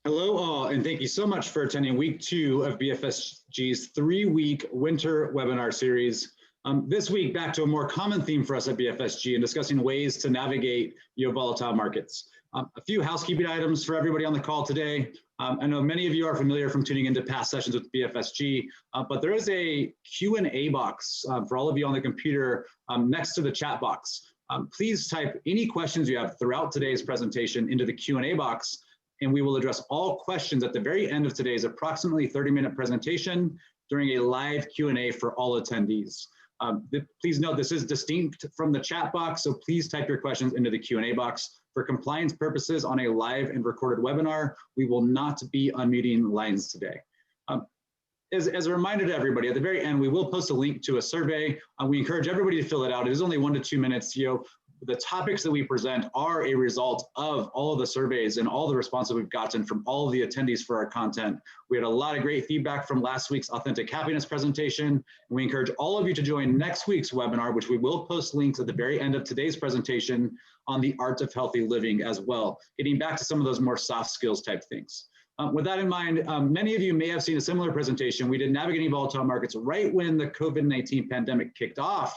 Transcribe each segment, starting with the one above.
Hello all, and thank you so much for attending week 2 of BFSG's 3-week winter webinar series. This week, back to a more common theme for us at BFSG and discussing ways to navigate volatile markets. A few housekeeping items for everybody on the call today. I know many of you are familiar from tuning into past sessions with BFSG, but there is a Q&A box for all of you on the computer next to the chat box. Please type any questions you have throughout today's presentation into the Q&A box, and we will address all questions at the very end of today's approximately 30-minute presentation during a live Q&A for all attendees. Please note this is distinct from the chat box, so please type your questions into the Q&A box. For compliance purposes on a live and recorded webinar, we will not be unmuting lines today. As a reminder to everybody, at the very end, we will post a link to a survey. We encourage everybody to fill it out. It is only 1 to 2 minutes. The topics that we present are a result of all of the surveys and all the responses we've gotten from all of the attendees for our content. We had a lot of great feedback from last week's Authentic Happiness presentation. And we encourage all of you to join next week's webinar, which we will post links at the very end of today's presentation on the art of healthy living as well, getting back to some of those more soft skills type things. With that in mind, many of you may have seen a similar presentation. We did Navigating Volatile Markets right when the COVID-19 pandemic kicked off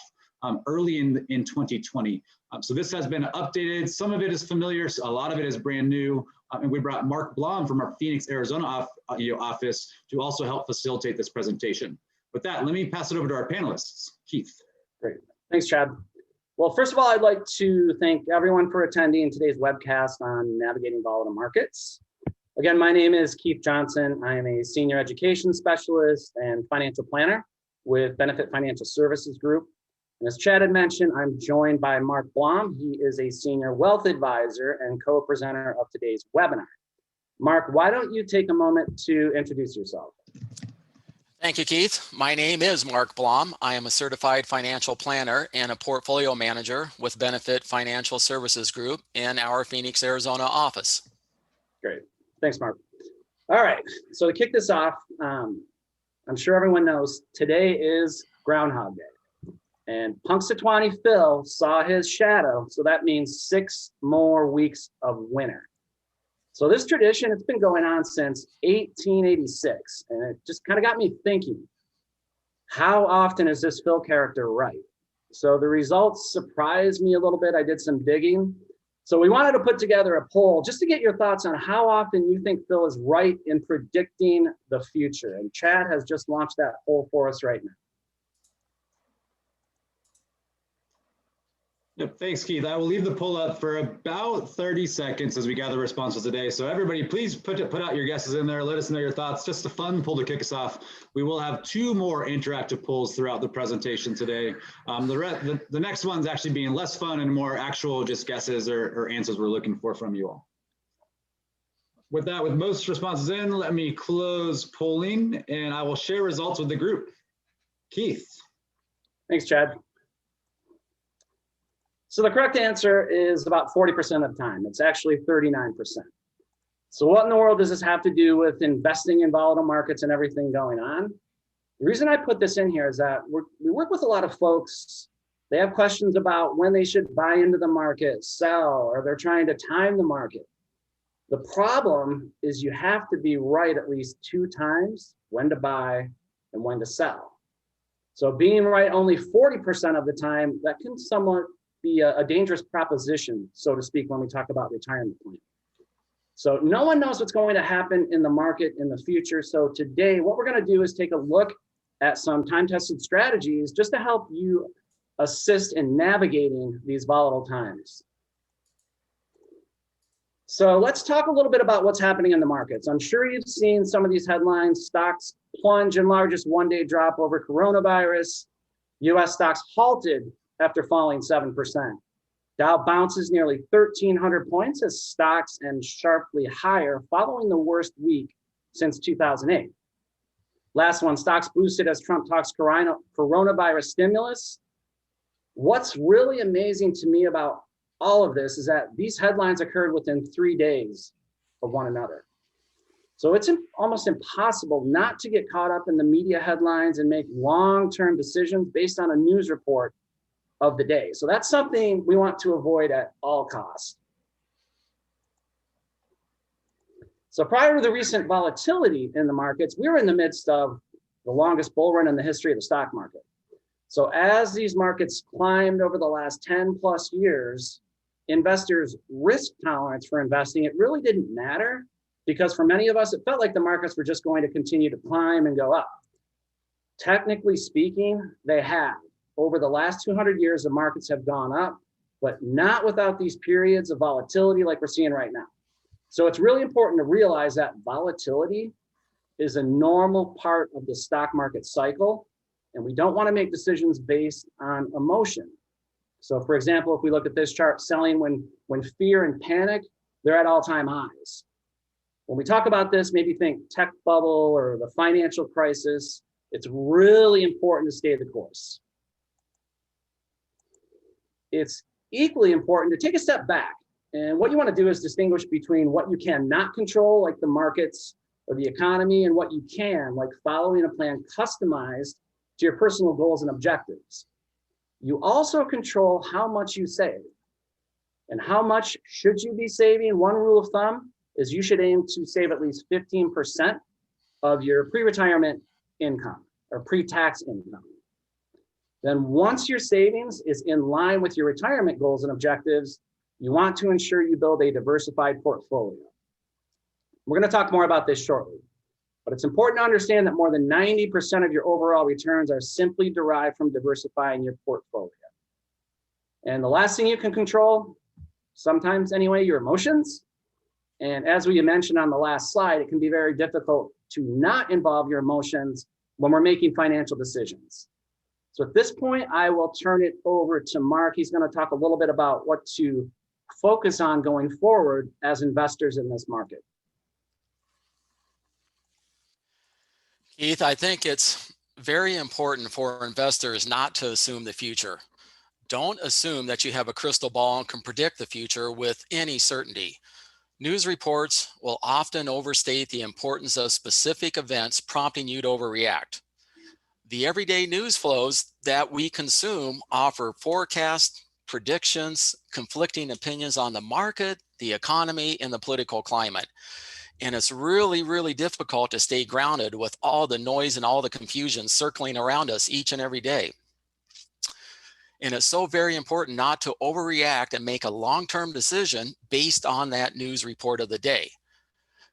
early in 2020. So this has been updated. Some of it is familiar, a lot of it is brand new. And we brought Mark Blom from our Phoenix, Arizona office to also help facilitate this presentation. With that, let me pass it over to our panelists. Keith. Great. Thanks, Chad. Well, first of all, I'd like to thank everyone for attending today's webcast on navigating volatile markets. Again, my name is Keith Johnson. I am a senior education specialist and financial planner with Benefit Financial Services Group. And as Chad had mentioned, I'm joined by Mark Blom. He is a senior wealth advisor and co-presenter of today's webinar. Mark, why don't you take a moment to introduce yourself? Thank you, Keith. My name is Mark Blom. I am a certified financial planner and a portfolio manager with Benefit Financial Services Group in our Phoenix, Arizona office. Great. Thanks, Mark. All right. So to kick this off, I'm sure everyone knows today is Groundhog Day. And Punxsutawney Phil saw his shadow, so that means 6 more weeks of winter. So this tradition, it's been going on since 1886, and it just kind of got me thinking, how often is this Phil character right? So the results surprised me a little bit. I did some digging. So we wanted to put together a poll just to get your thoughts on how often you think Phil is right in predicting the future. And Chad has just launched that poll for us right now. Yep, thanks, Keith. I will leave the poll up for about 30 seconds as we gather responses today. So everybody, please put out your guesses in there. Let us know your thoughts. Just a fun poll to kick us off. We will have 2 more interactive polls throughout the presentation today. The next one's actually being less fun and more actual just guesses or answers we're looking for from you all. With that, with most responses in, let me close polling and I will share results with the group. Keith. Thanks, Chad. So the correct answer is about 40% of the time. It's actually 39%. So what in the world does this have to do with investing in volatile markets and everything going on? The reason I put this in here is that we work with a lot of folks. They have questions about when they should buy into the market, sell, or they're trying to time the market. The problem is you have to be right at least 2 times when to buy and when to sell. So being right only 40% of the time, that can somewhat be a dangerous proposition, so to speak, when we talk about retirement plan. So no one knows what's going to happen in the market in the future. So today, what we're going to do is take a look at some time-tested strategies just to help you assist in navigating these volatile times. So let's talk a little bit about what's happening in the markets. I'm sure you've seen some of these headlines. Stocks plunge in largest one-day drop over coronavirus. U.S. stocks halted after falling 7%. Dow bounces nearly 1,300 points as stocks end sharply higher following the worst week since 2008. Last one, stocks boosted as Trump talks coronavirus stimulus. What's really amazing to me about all of this is that these headlines occurred within 3 days of one another. So it's almost impossible not to get caught up in the media headlines and make long-term decisions based on a news report of the day. So that's something we want to avoid at all costs. So prior to the recent volatility in the markets, we were in the midst of the longest bull run in the history of the stock market. So as these markets climbed over the last 10 plus years, investors' risk tolerance for investing, it really didn't matter, because for many of us, it felt like the markets were just going to continue to climb and go up. Technically speaking, they have. Over the last 200 years, the markets have gone up, but not without these periods of volatility like we're seeing right now. So it's really important to realize that volatility is a normal part of the stock market cycle, and we don't want to make decisions based on emotion. So for example, if we look at this chart, selling when fear and panic, they're at all-time highs. When we talk about this, maybe think tech bubble or the financial crisis. It's really important to stay the course. It's equally important to take a step back. And what you want to do is distinguish between what you cannot control, like the markets or the economy, and what you can, like following a plan customized to your personal goals and objectives. You also control how much you save. And how much should you be saving? One rule of thumb is you should aim to save at least 15% of your pre-retirement income or pre-tax income. Then once your savings is in line with your retirement goals and objectives, you want to ensure you build a diversified portfolio. We're going to talk more about this shortly, but it's important to understand that more than 90% of your overall returns are simply derived from diversifying your portfolio. And the last thing you can control, sometimes anyway, your emotions. And as we mentioned on the last slide, it can be very difficult to not involve your emotions when we're making financial decisions. So at this point, I will turn it over to Mark. He's going to talk a little bit about what to focus on going forward as investors in this market. Keith, I think it's very important for investors not to assume the future. Don't assume that you have a crystal ball and can predict the future with any certainty. News reports will often overstate the importance of specific events, prompting you to overreact. The everyday news flows that we consume offer forecasts, predictions, conflicting opinions on the market, the economy, and the political climate. And it's really, really difficult to stay grounded with all the noise and all the confusion circling around us each and every day. And it's so very important not to overreact and make a long-term decision based on that news report of the day.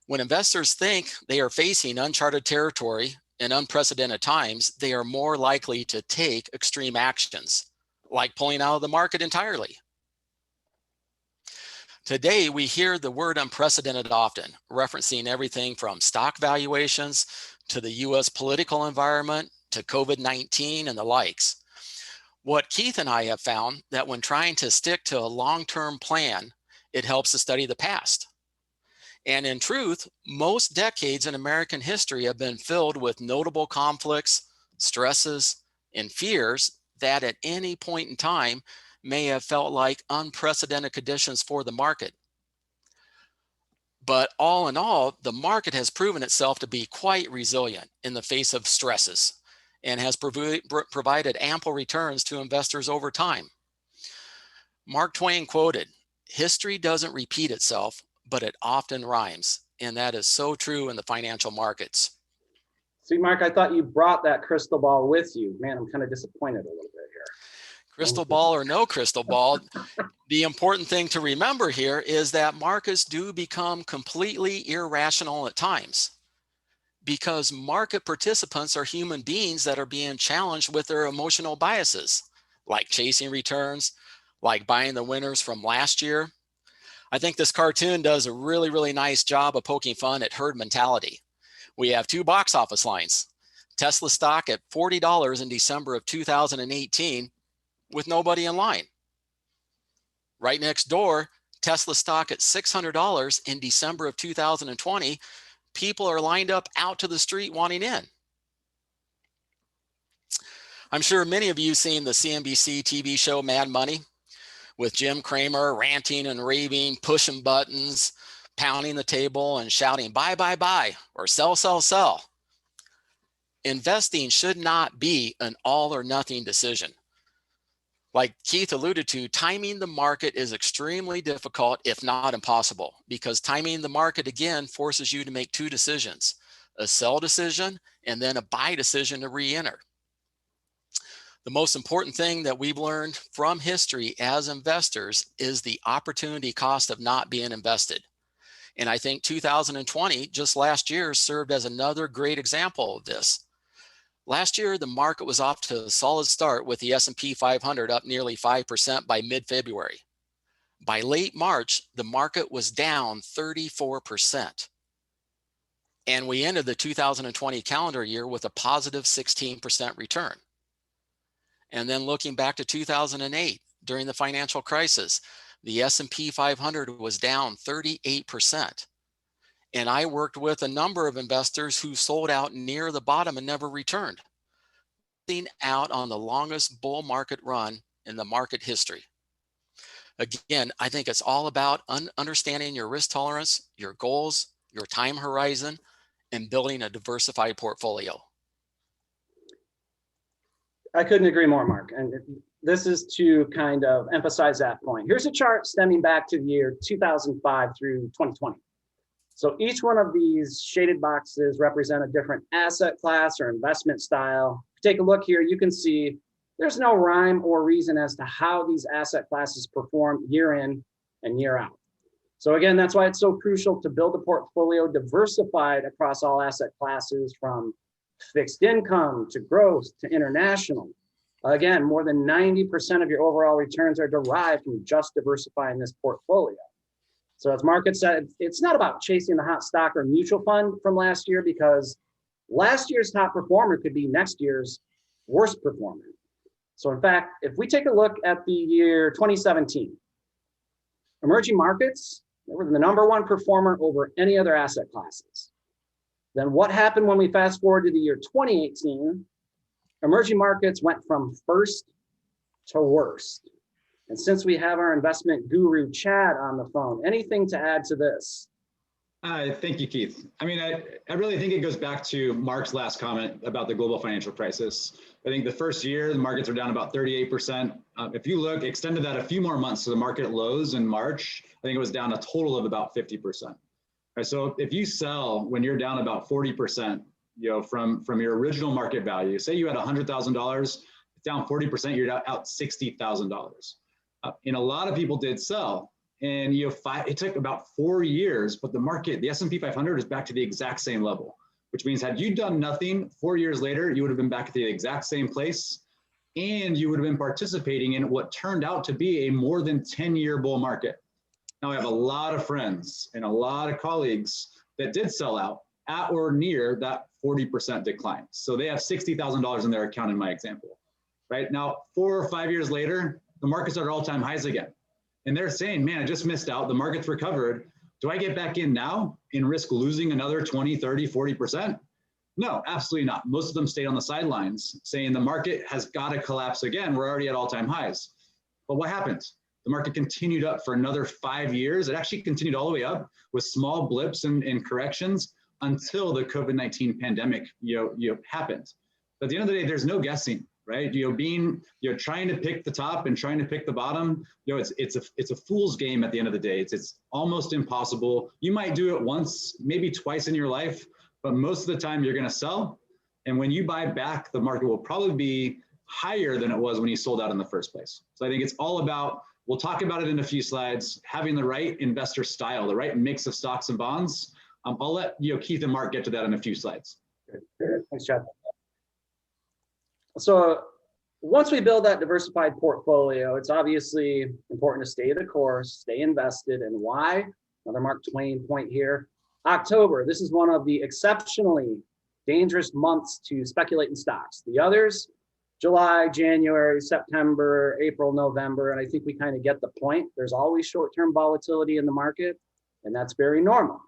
When investors think they are facing uncharted territory in unprecedented times, they are more likely to take extreme actions, like pulling out of the market entirely. Today, we hear the word unprecedented often, referencing everything from stock valuations to the US political environment to COVID-19 and the likes. What Keith and I have found that when trying to stick to a long-term plan, it helps to study the past. And in truth, most decades in American history have been filled with notable conflicts, stresses, and fears that at any point in time may have felt like unprecedented conditions for the market. But all in all, the market has proven itself to be quite resilient in the face of stresses and has provided ample returns to investors over time. Mark Twain quoted, "History doesn't repeat itself, but it often rhymes." And that is so true in the financial markets. See, Mark, I thought you brought that crystal ball with you. Man, I'm kind of disappointed a little bit here. Crystal ball or no crystal ball, the important thing to remember here is that markets do become completely irrational at times, because market participants are human beings that are being challenged with their emotional biases, like chasing returns, like buying the winners from last year. I think this cartoon does a really, really nice job of poking fun at herd mentality. We have two box office lines. Tesla stock at $40 in December of 2018 with nobody in line. Right next door, Tesla stock at $600 in December of 2020. People are lined up out to the street wanting in. I'm sure many of you have seen the CNBC TV show Mad Money, with Jim Cramer ranting and raving, pushing buttons, pounding the table and shouting, "Buy, buy, buy," or "Sell, sell, sell." Investing should not be an all or nothing decision. Like Keith alluded to, timing the market is extremely difficult, if not impossible, because timing the market, again, forces you to make two decisions, a sell decision and then a buy decision to re-enter. The most important thing that we've learned from history as investors is the opportunity cost of not being invested. And I think 2020, just last year, served as another great example of this. Last year, the market was off to a solid start with the S&P 500 up nearly 5% by mid-February. By late March, the market was down 34%. And we ended the 2020 calendar year with a positive 16% return. And then looking back to 2008, during the financial crisis, the S&P 500 was down 38%. And I worked with a number of investors who sold out near the bottom and never returned, missing out on the longest bull market run in the market history. Again, I think it's all about understanding your risk tolerance, your goals, your time horizon, and building a diversified portfolio. I couldn't agree more, Mark. And this is to kind of emphasize that point. Here's a chart stemming back to the year 2005 through 2020. So each one of these shaded boxes represent a different asset class or investment style. If you take a look here, you can see there's no rhyme or reason as to how these asset classes perform year in and year out. So again, that's why it's so crucial to build a portfolio diversified across all asset classes, from fixed income to growth to international. Again, more than 90% of your overall returns are derived from just diversifying this portfolio. So as Mark had said, it's not about chasing the hot stock or mutual fund from last year, because last year's top performer could be next year's worst performer. So in fact, if we take a look at the year 2017, emerging markets, they were the #1 performer over any other asset classes. Then what happened when we fast forward to the year 2018? Emerging markets went from first to worst. And since we have our investment guru, Chad, on the phone, anything to add to this? Thank you, Keith. I mean, I really think it goes back to Mark's last comment about the global financial crisis. I think the first year, the markets were down about 38%. If you look, extended that a few more months to the market lows in March, I think it was down a total of about 50%. Right, so if you sell when you're down about 40%, from your original market value, say you had $100,000, down 40%, you're out $60,000. And a lot of people did sell, and it took about 4 years, but the market, the S&P 500 is back to the exact same level, which means had you done nothing 4 years later, you would have been back at the exact same place, and you would have been participating in what turned out to be a more than 10-year bull market. Now, I have a lot of friends and a lot of colleagues that did sell out at or near that 40% decline. So they have $60,000 in their account in my example. Right now, 4 or 5 years later, the markets are at all-time highs again. And they're saying, man, I just missed out. The market's recovered. Do I get back in now and risk losing another 20, 30, 40%? No, absolutely not. Most of them stayed on the sidelines saying the market has got to collapse again. We're already at all-time highs. But what happened? The market continued up for another 5 years. It actually continued all the way up with small blips and corrections until the COVID-19 pandemic happened. But at the end of the day, there's no guessing, right? Trying to pick the top and trying to pick the bottom, it's a fool's game at the end of the day. It's almost impossible. You might do it once, maybe twice in your life, but most of the time you're going to sell. And when you buy back, the market will probably be higher than it was when you sold out in the first place. So I think it's all about, we'll talk about it in a few slides, having the right investor style, the right mix of stocks and bonds. I'll let Keith and Mark get to that in a few slides. Thanks, Chad. So once we build that diversified portfolio, it's obviously important to stay the course, stay invested. And why? Another Mark Twain point here. October, this is one of the exceptionally dangerous months to speculate in stocks. The others, July, January, September, April, November, and I think we kind of get the point. There's always short-term volatility in the market, and that's very normal.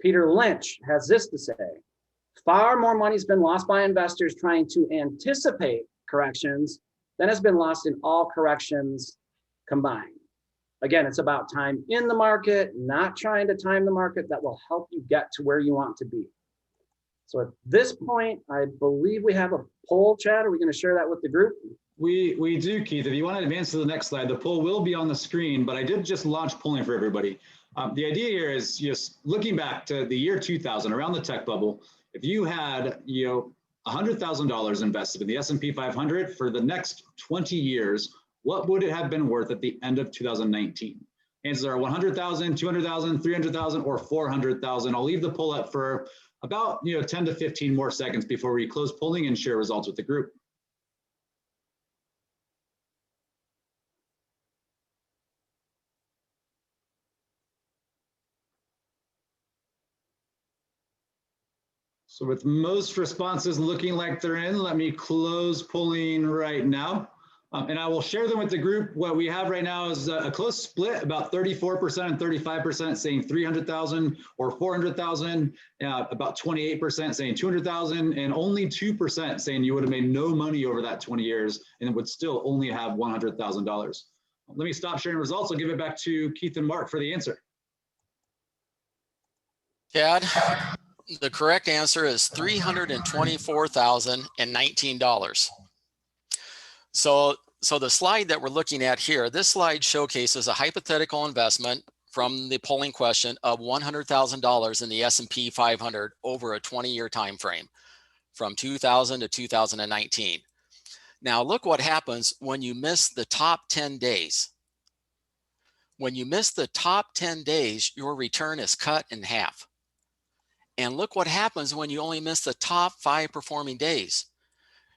Peter Lynch has this to say: far more money has been lost by investors trying to anticipate corrections than has been lost in all corrections combined. Again, it's about time in the market, not trying to time the market. That will help you get to where you want to be. So at this point, I believe we have a poll, Chad. Are we going to share that with the group? We do, Keith. If you want to advance to the next slide, the poll will be on the screen, but I did just launch polling for everybody. The idea here is just looking back to the year 2000, around the tech bubble. If you had, $100,000 invested in the S&P 500 for the next 20 years, what would it have been worth at the end of 2019? Answers are 100,000, 200,000, 300,000, or 400,000. I'll leave the poll up for about 10 to 15 more seconds before we close polling and share results with the group. So with most responses looking like they're in, let me close polling right now. And I will share them with the group. What we have right now is a close split, about 34% and 35% saying 300,000 or 400,000, about 28% saying 200,000, and only 2% saying you would have made no money over that 20 years and would still only have $100,000. Let me stop sharing results. I'll give it back to Keith and Mark for the answer. Chad, the correct answer is $324,019. So the slide that we're looking at here, this slide showcases a hypothetical investment from the polling question of $100,000 in the S&P 500 over a 20-year time frame from 2000 to 2019. Now look what happens when you miss the top 10 days. When you miss the top 10 days, your return is cut in half. And look what happens when you only miss the top 5 performing days.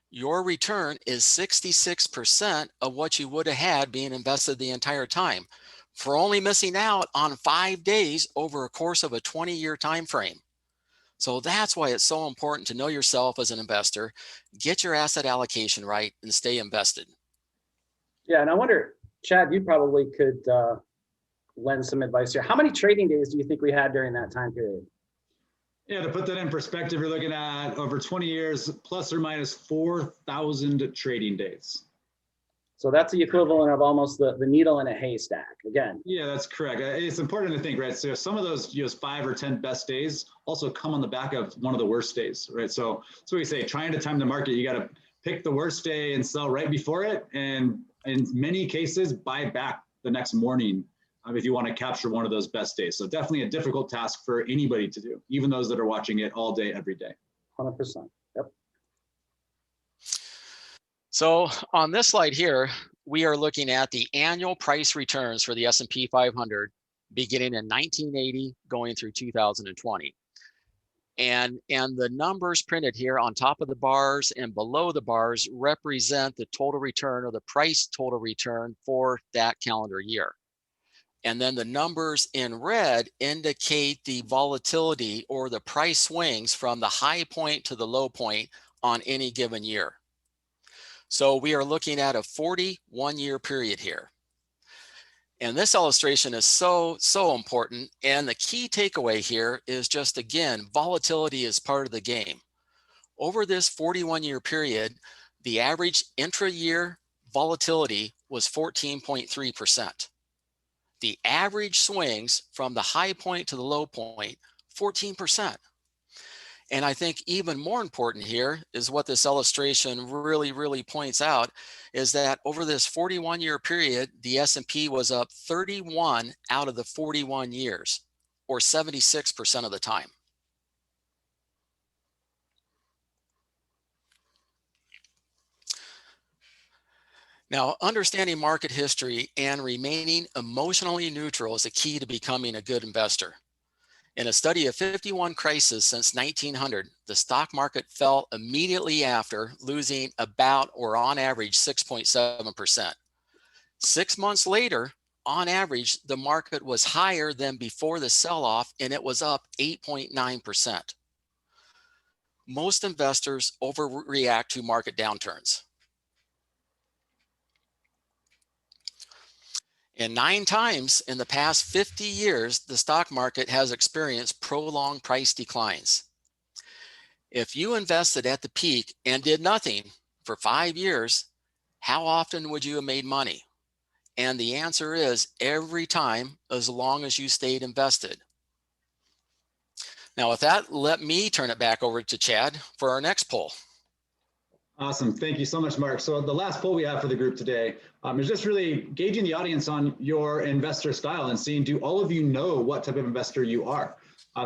Your return is 66% of what you would have had being invested the entire time for only missing out on 5 days over a course of a 20-year time frame. So that's why it's so important to know yourself as an investor, get your asset allocation right, and stay invested. Yeah, and I wonder, Chad, you probably could lend some advice here. How many trading days do you think we had during that time period? Yeah, to put that in perspective, you're looking at over 20 years, plus or minus 4,000 trading days. So that's the equivalent of almost the needle in a haystack again. Yeah, that's correct. It's important to think, right? So some of those 5 or 10 best days also come on the back of one of the worst days, right? So we say, trying to time the market, you got to pick the worst day and sell right before it. And in many cases, buy back the next morning if you want to capture one of those best days. So definitely a difficult task for anybody to do, even those that are watching it all day, every day. 100%. Yep. So on this slide here, we are looking at the annual price returns for the S&P 500 beginning in 1980 going through 2020. And the numbers printed here on top of the bars and below the bars represent the total return or the price total return for that calendar year. And then the numbers in red indicate the volatility or the price swings from the high point to the low point on any given year. So we are looking at a 41-year period here. And this illustration is so important. And the key takeaway here is just, again, volatility is part of the game. Over this 41-year period, the average intra-year volatility was 14.3%. The average swings from the high point to the low point, 14%. And I think even more important here is what this illustration really points out is that over this 41-year period, the S&P was up 31 out of the 41 years, or 76% of the time. Now, understanding market history and remaining emotionally neutral is a key to becoming a good investor. In a study of 51 crises since 1900, the stock market fell immediately after, losing about or on average 6.7%. 6 months later, on average, the market was higher than before the sell-off, and it was up 8.9%. Most investors overreact to market downturns. And 9 times in the past 50 years, the stock market has experienced prolonged price declines. If you invested at the peak and did nothing for 5 years, how often would you have made money? And the answer is every time, as long as you stayed invested. Now with that, let me turn it back over to Chad for our next poll. Awesome. Thank you so much, Mark. So the last poll we have for the group today is just really gauging the audience on your investor style and seeing, do all of you know what type of investor you are?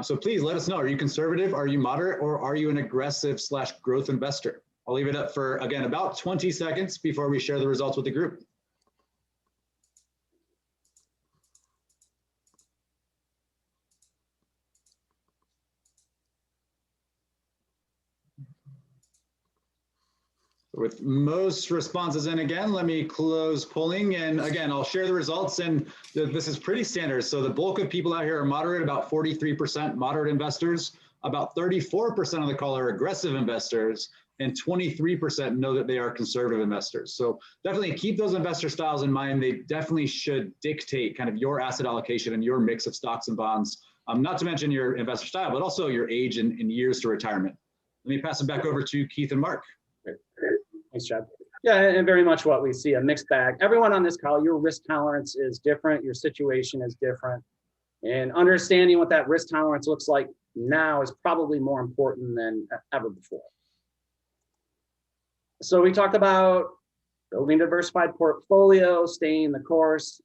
So please let us know. Are you conservative? Are you moderate? Or are you an aggressive / growth investor? I'll leave it up for, again, about 20 seconds before we share the results with the group. With most responses in again, let me close polling. And again, I'll share the results. And this is pretty standard. So the bulk of people out here are moderate, about 43% moderate investors. About 34% of the call are aggressive investors, and 23% know that they are conservative investors. So definitely keep those investor styles in mind. They definitely should dictate kind of your asset allocation and your mix of stocks and bonds, not to mention your investor style, but also your age and years to retirement. Let me pass it back over to Keith and Mark. Thanks, Chad. Yeah, and very much what we see, a mixed bag. Everyone on this call, your risk tolerance is different, your situation is different, and understanding what that risk tolerance looks like now is probably more important than ever before. So we talked about building a diversified portfolio, staying the course.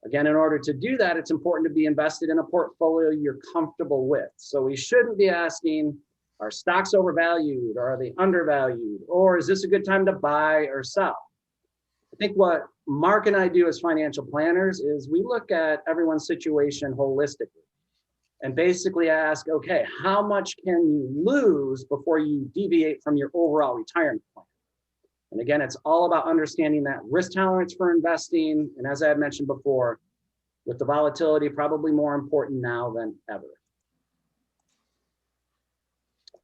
Again, in order to do that, it's important to be invested in a portfolio you're comfortable with. So we shouldn't be asking, are stocks overvalued? Or are they undervalued? Or is this a good time to buy or sell? I think what Mark and I do as financial planners is we look at everyone's situation holistically and basically ask, okay, how much can you lose before you deviate from your overall retirement plan? And again, it's all about understanding that risk tolerance for investing. And as I had mentioned before, with the volatility, probably more important now than ever.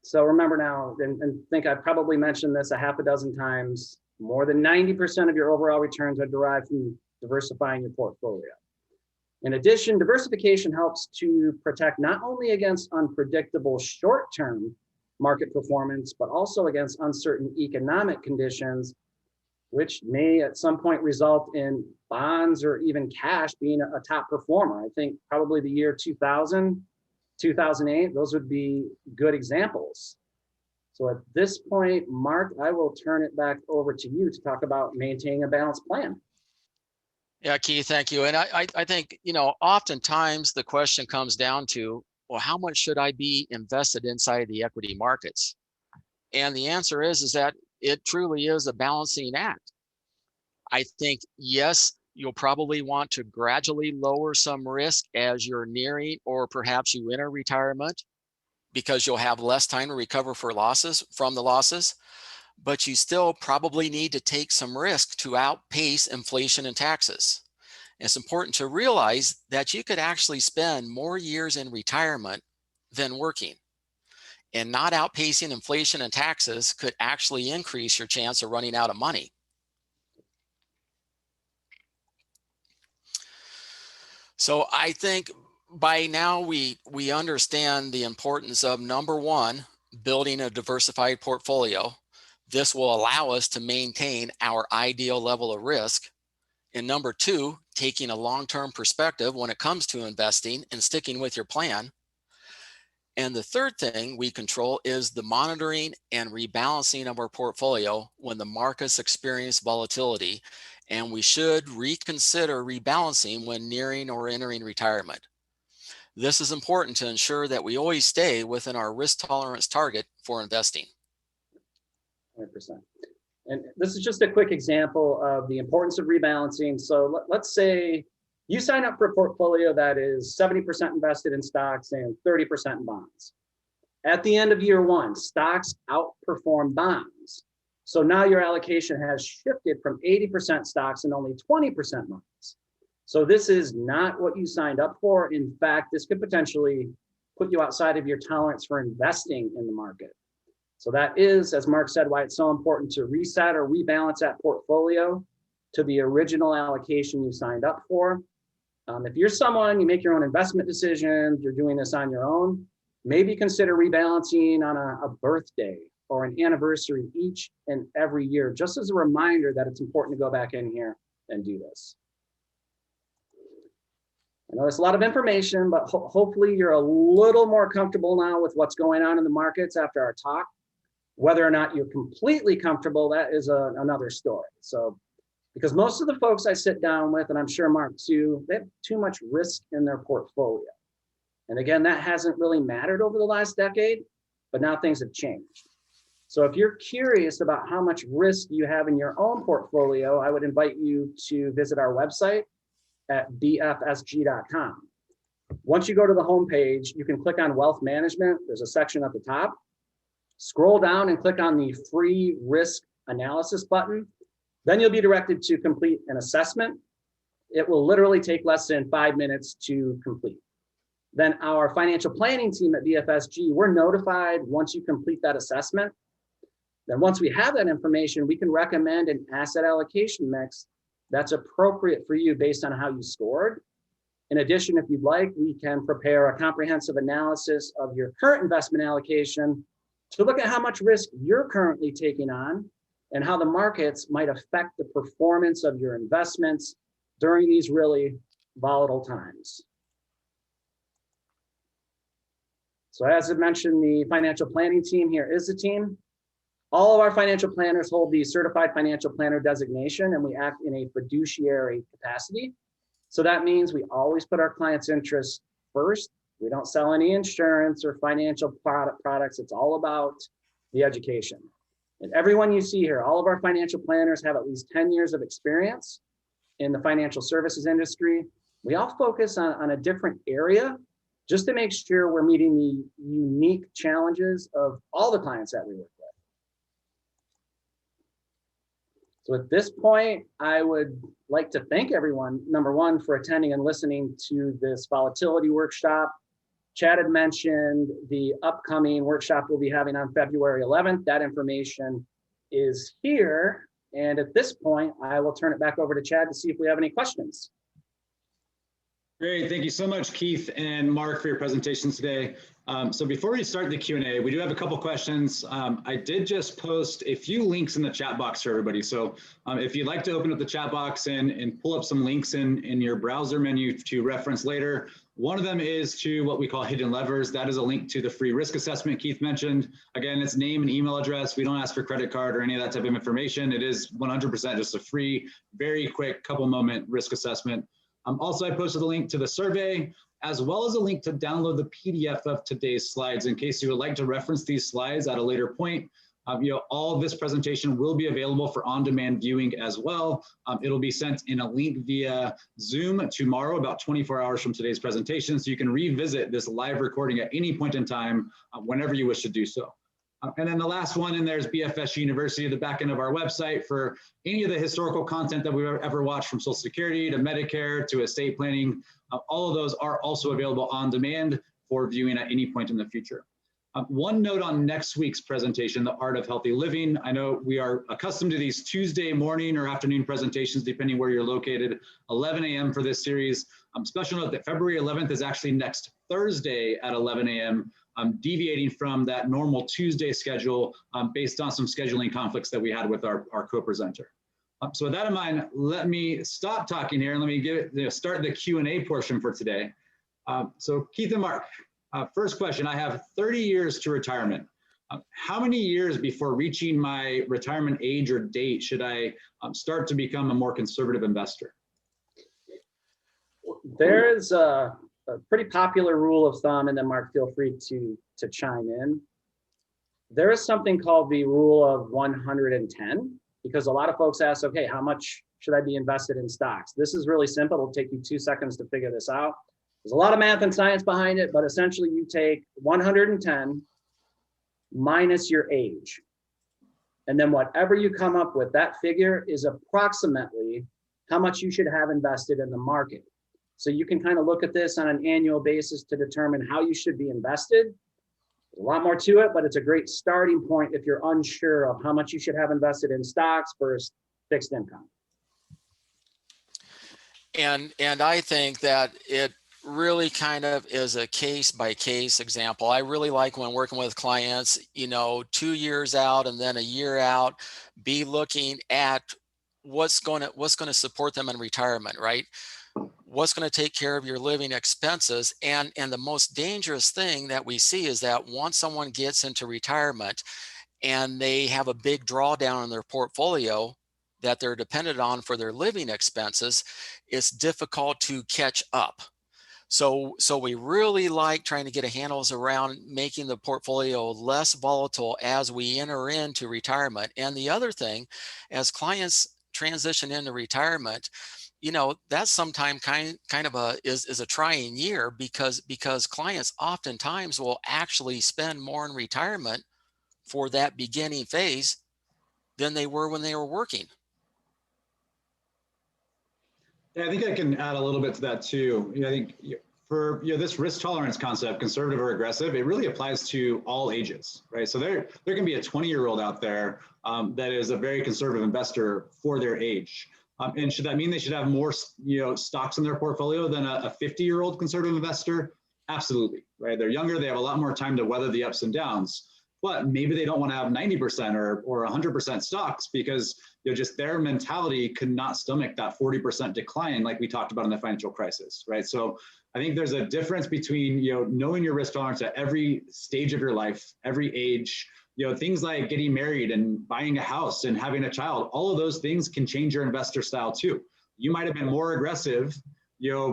So remember now, and think I've probably mentioned this a half a dozen times, more than 90% of your overall returns are derived from diversifying your portfolio. In addition, diversification helps to protect not only against unpredictable short-term market performance, but also against uncertain economic conditions, which may at some point result in bonds or even cash being a top performer. I think probably the year 2000, 2008, those would be good examples. So at this point, Mark, I will turn it back over to you to talk about maintaining a balanced plan. Yeah, Keith, thank you. And I think, oftentimes the question comes down to, well, how much should I be invested inside the equity markets? And the answer is that it truly is a balancing act. I think, yes, you'll probably want to gradually lower some risk as you're nearing, or perhaps you enter retirement, because you'll have less time to recover from the losses, but you still probably need to take some risk to outpace inflation and taxes. And it's important to realize that you could actually spend more years in retirement than working, and not outpacing inflation and taxes could actually increase your chance of running out of money. So I think by now we understand the importance of, number one, building a diversified portfolio. This will allow us to maintain our ideal level of risk. And number two, taking a long-term perspective when it comes to investing and sticking with your plan. And the third thing we control is the monitoring and rebalancing of our portfolio when the markets experience volatility, and we should reconsider rebalancing when nearing or entering retirement. This is important to ensure that we always stay within our risk tolerance target for investing. 100%. And this is just a quick example of the importance of rebalancing. So let's say you sign up for a portfolio that is 70% invested in stocks and 30% in bonds. At the end of year one, stocks outperform bonds. So now your allocation has shifted from 80% stocks and only 20% bonds. So this is not what you signed up for. In fact, this could potentially put you outside of your tolerance for investing in the market. So that is, as Mark said, why it's so important to reset or rebalance that portfolio to the original allocation you signed up for. If you're someone, you make your own investment decisions, you're doing this on your own, maybe consider rebalancing on a birthday or an anniversary each and every year, just as a reminder that it's important to go back in here and do this. I know it's a lot of information, but hopefully you're a little more comfortable now with what's going on in the markets after our talk. Whether or not you're completely comfortable, that is another story. So, because most of the folks I sit down with, and I'm sure Mark too, they have too much risk in their portfolio. And again, that hasn't really mattered over the last decade, but now things have changed. So if you're curious about how much risk you have in your own portfolio, I would invite you to visit our website at bfsg.com. Once you go to the homepage, you can click on Wealth Management. There's a section at the top. Scroll down and click on the Free Risk Analysis button. Then you'll be directed to complete an assessment. It will literally take less than 5 minutes to complete. Then our financial planning team at BFSG, we're notified once you complete that assessment. Then once we have that information, we can recommend an asset allocation mix that's appropriate for you based on how you scored. In addition, if you'd like, we can prepare a comprehensive analysis of your current investment allocation to look at how much risk you're currently taking on and how the markets might affect the performance of your investments during these really volatile times. So as I mentioned, the financial planning team here is the team. All of our financial planners hold the certified financial planner designation, and we act in a fiduciary capacity. So that means we always put our clients' interests first. We don't sell any insurance or financial products. It's all about the education. And everyone you see here, all of our financial planners have at least 10 years of experience in the financial services industry. We all focus on a different area just to make sure we're meeting the unique challenges of all the clients that we work with. So at this point, I would like to thank everyone, number one, for attending and listening to this volatility workshop. Chad had mentioned the upcoming workshop we'll be having on February 11th. That information is here. And at this point, I will turn it back over to Chad to see if we have any questions. Great, thank you so much, Keith and Mark, for your presentations today. So before we start the Q&A, we do have a couple questions. I did just post a few links in the chat box for everybody. So if you'd like to open up the chat box and pull up some links in your browser menu to reference later, one of them is to what we call hidden levers. That is a link to the free risk assessment Keith mentioned. Again, it's name and email address. We don't ask for credit card or any of that type of information. It is 100% just a free, very quick couple moment risk assessment. Also, I posted a link to the survey, as well as a link to download the PDF of today's slides in case you would like to reference these slides at a later point. All of this presentation will be available for on-demand viewing as well. It'll be sent in a link via Zoom tomorrow, about 24 hours from today's presentation, so you can revisit this live recording at any point in time, whenever you wish to do so. And then the last one in there is BFSG University, the back end of our website for any of the historical content that we've ever watched, from Social Security to Medicare to estate planning. All of those are also available on demand for viewing at any point in the future. One note on next week's presentation, The Art of Healthy Living. I know we are accustomed to these Tuesday morning or afternoon presentations, depending where you're located, 11 a.m. for this series. Special note that February 11th is actually next Thursday at 11 a.m., deviating from that normal Tuesday schedule based on some scheduling conflicts that we had with our co-presenter. So with that in mind, let me stop talking here and let me start the Q&A portion for today. So Keith and Mark, first question, I have 30 years to retirement. How many years before reaching my retirement age or date should I start to become a more conservative investor? There is a pretty popular rule of thumb, and then Mark, feel free to chime in. There is something called the rule of 110, because a lot of folks ask, okay, how much should I be invested in stocks? This is really simple. It'll take you 2 seconds to figure this out. There's a lot of math and science behind it, but essentially you take 110 minus your age. And then whatever you come up with, that figure is approximately how much you should have invested in the market. So you can kind of look at this on an annual basis to determine how you should be invested. There's a lot more to it, but it's a great starting point if you're unsure of how much you should have invested in stocks versus fixed income. And I think that it really kind of is a case by case example. I really like when working with clients, 2 years out and then a year out, be looking at what's going to support them in retirement, right? What's going to take care of your living expenses. And the most dangerous thing that we see is that once someone gets into retirement and they have a big drawdown in their portfolio that they're dependent on for their living expenses, it's difficult to catch up. So we really like trying to get a handles around making the portfolio less volatile as we enter into retirement. And the other thing, as clients transition into retirement, that's sometimes kind of is a trying year because clients oftentimes will actually spend more in retirement for that beginning phase than they were when they were working. Yeah, I think I can add a little bit to that too. I think for this risk tolerance concept, conservative or aggressive, it really applies to all ages, right? So there can be a 20-year-old out there that is a very conservative investor for their age. And should that mean they should have more stocks in their portfolio than a 50-year-old conservative investor? Absolutely, right? They're younger, they have a lot more time to weather the ups and downs. But maybe they don't want to have 90% or 100% stocks because just their mentality could not stomach that 40% decline like we talked about in the financial crisis, right? So I think there's a difference between knowing your risk tolerance at every stage of your life, every age. Things like getting married and buying a house and having a child, all of those things can change your investor style too. You might have been more aggressive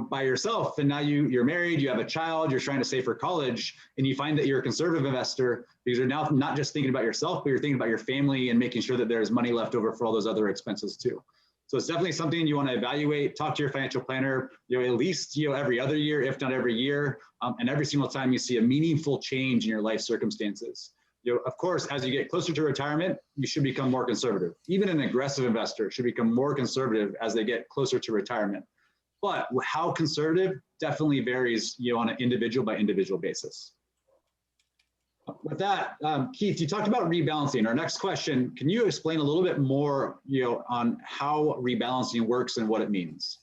by yourself, and now you're married, you have a child, you're trying to save for college, and you find that you're a conservative investor because you're now not just thinking about yourself, but you're thinking about your family and making sure that there's money left over for all those other expenses too. So it's definitely something you want to evaluate, talk to your financial planner, at least every other year, if not every year, and every single time you see a meaningful change in your life circumstances. Of course, as you get closer to retirement, you should become more conservative. Even an aggressive investor should become more conservative as they get closer to retirement. But how conservative definitely varies on an individual by individual basis. With that, Keith, you talked about rebalancing. Our next question, can you explain a little bit more on how rebalancing works and what it means?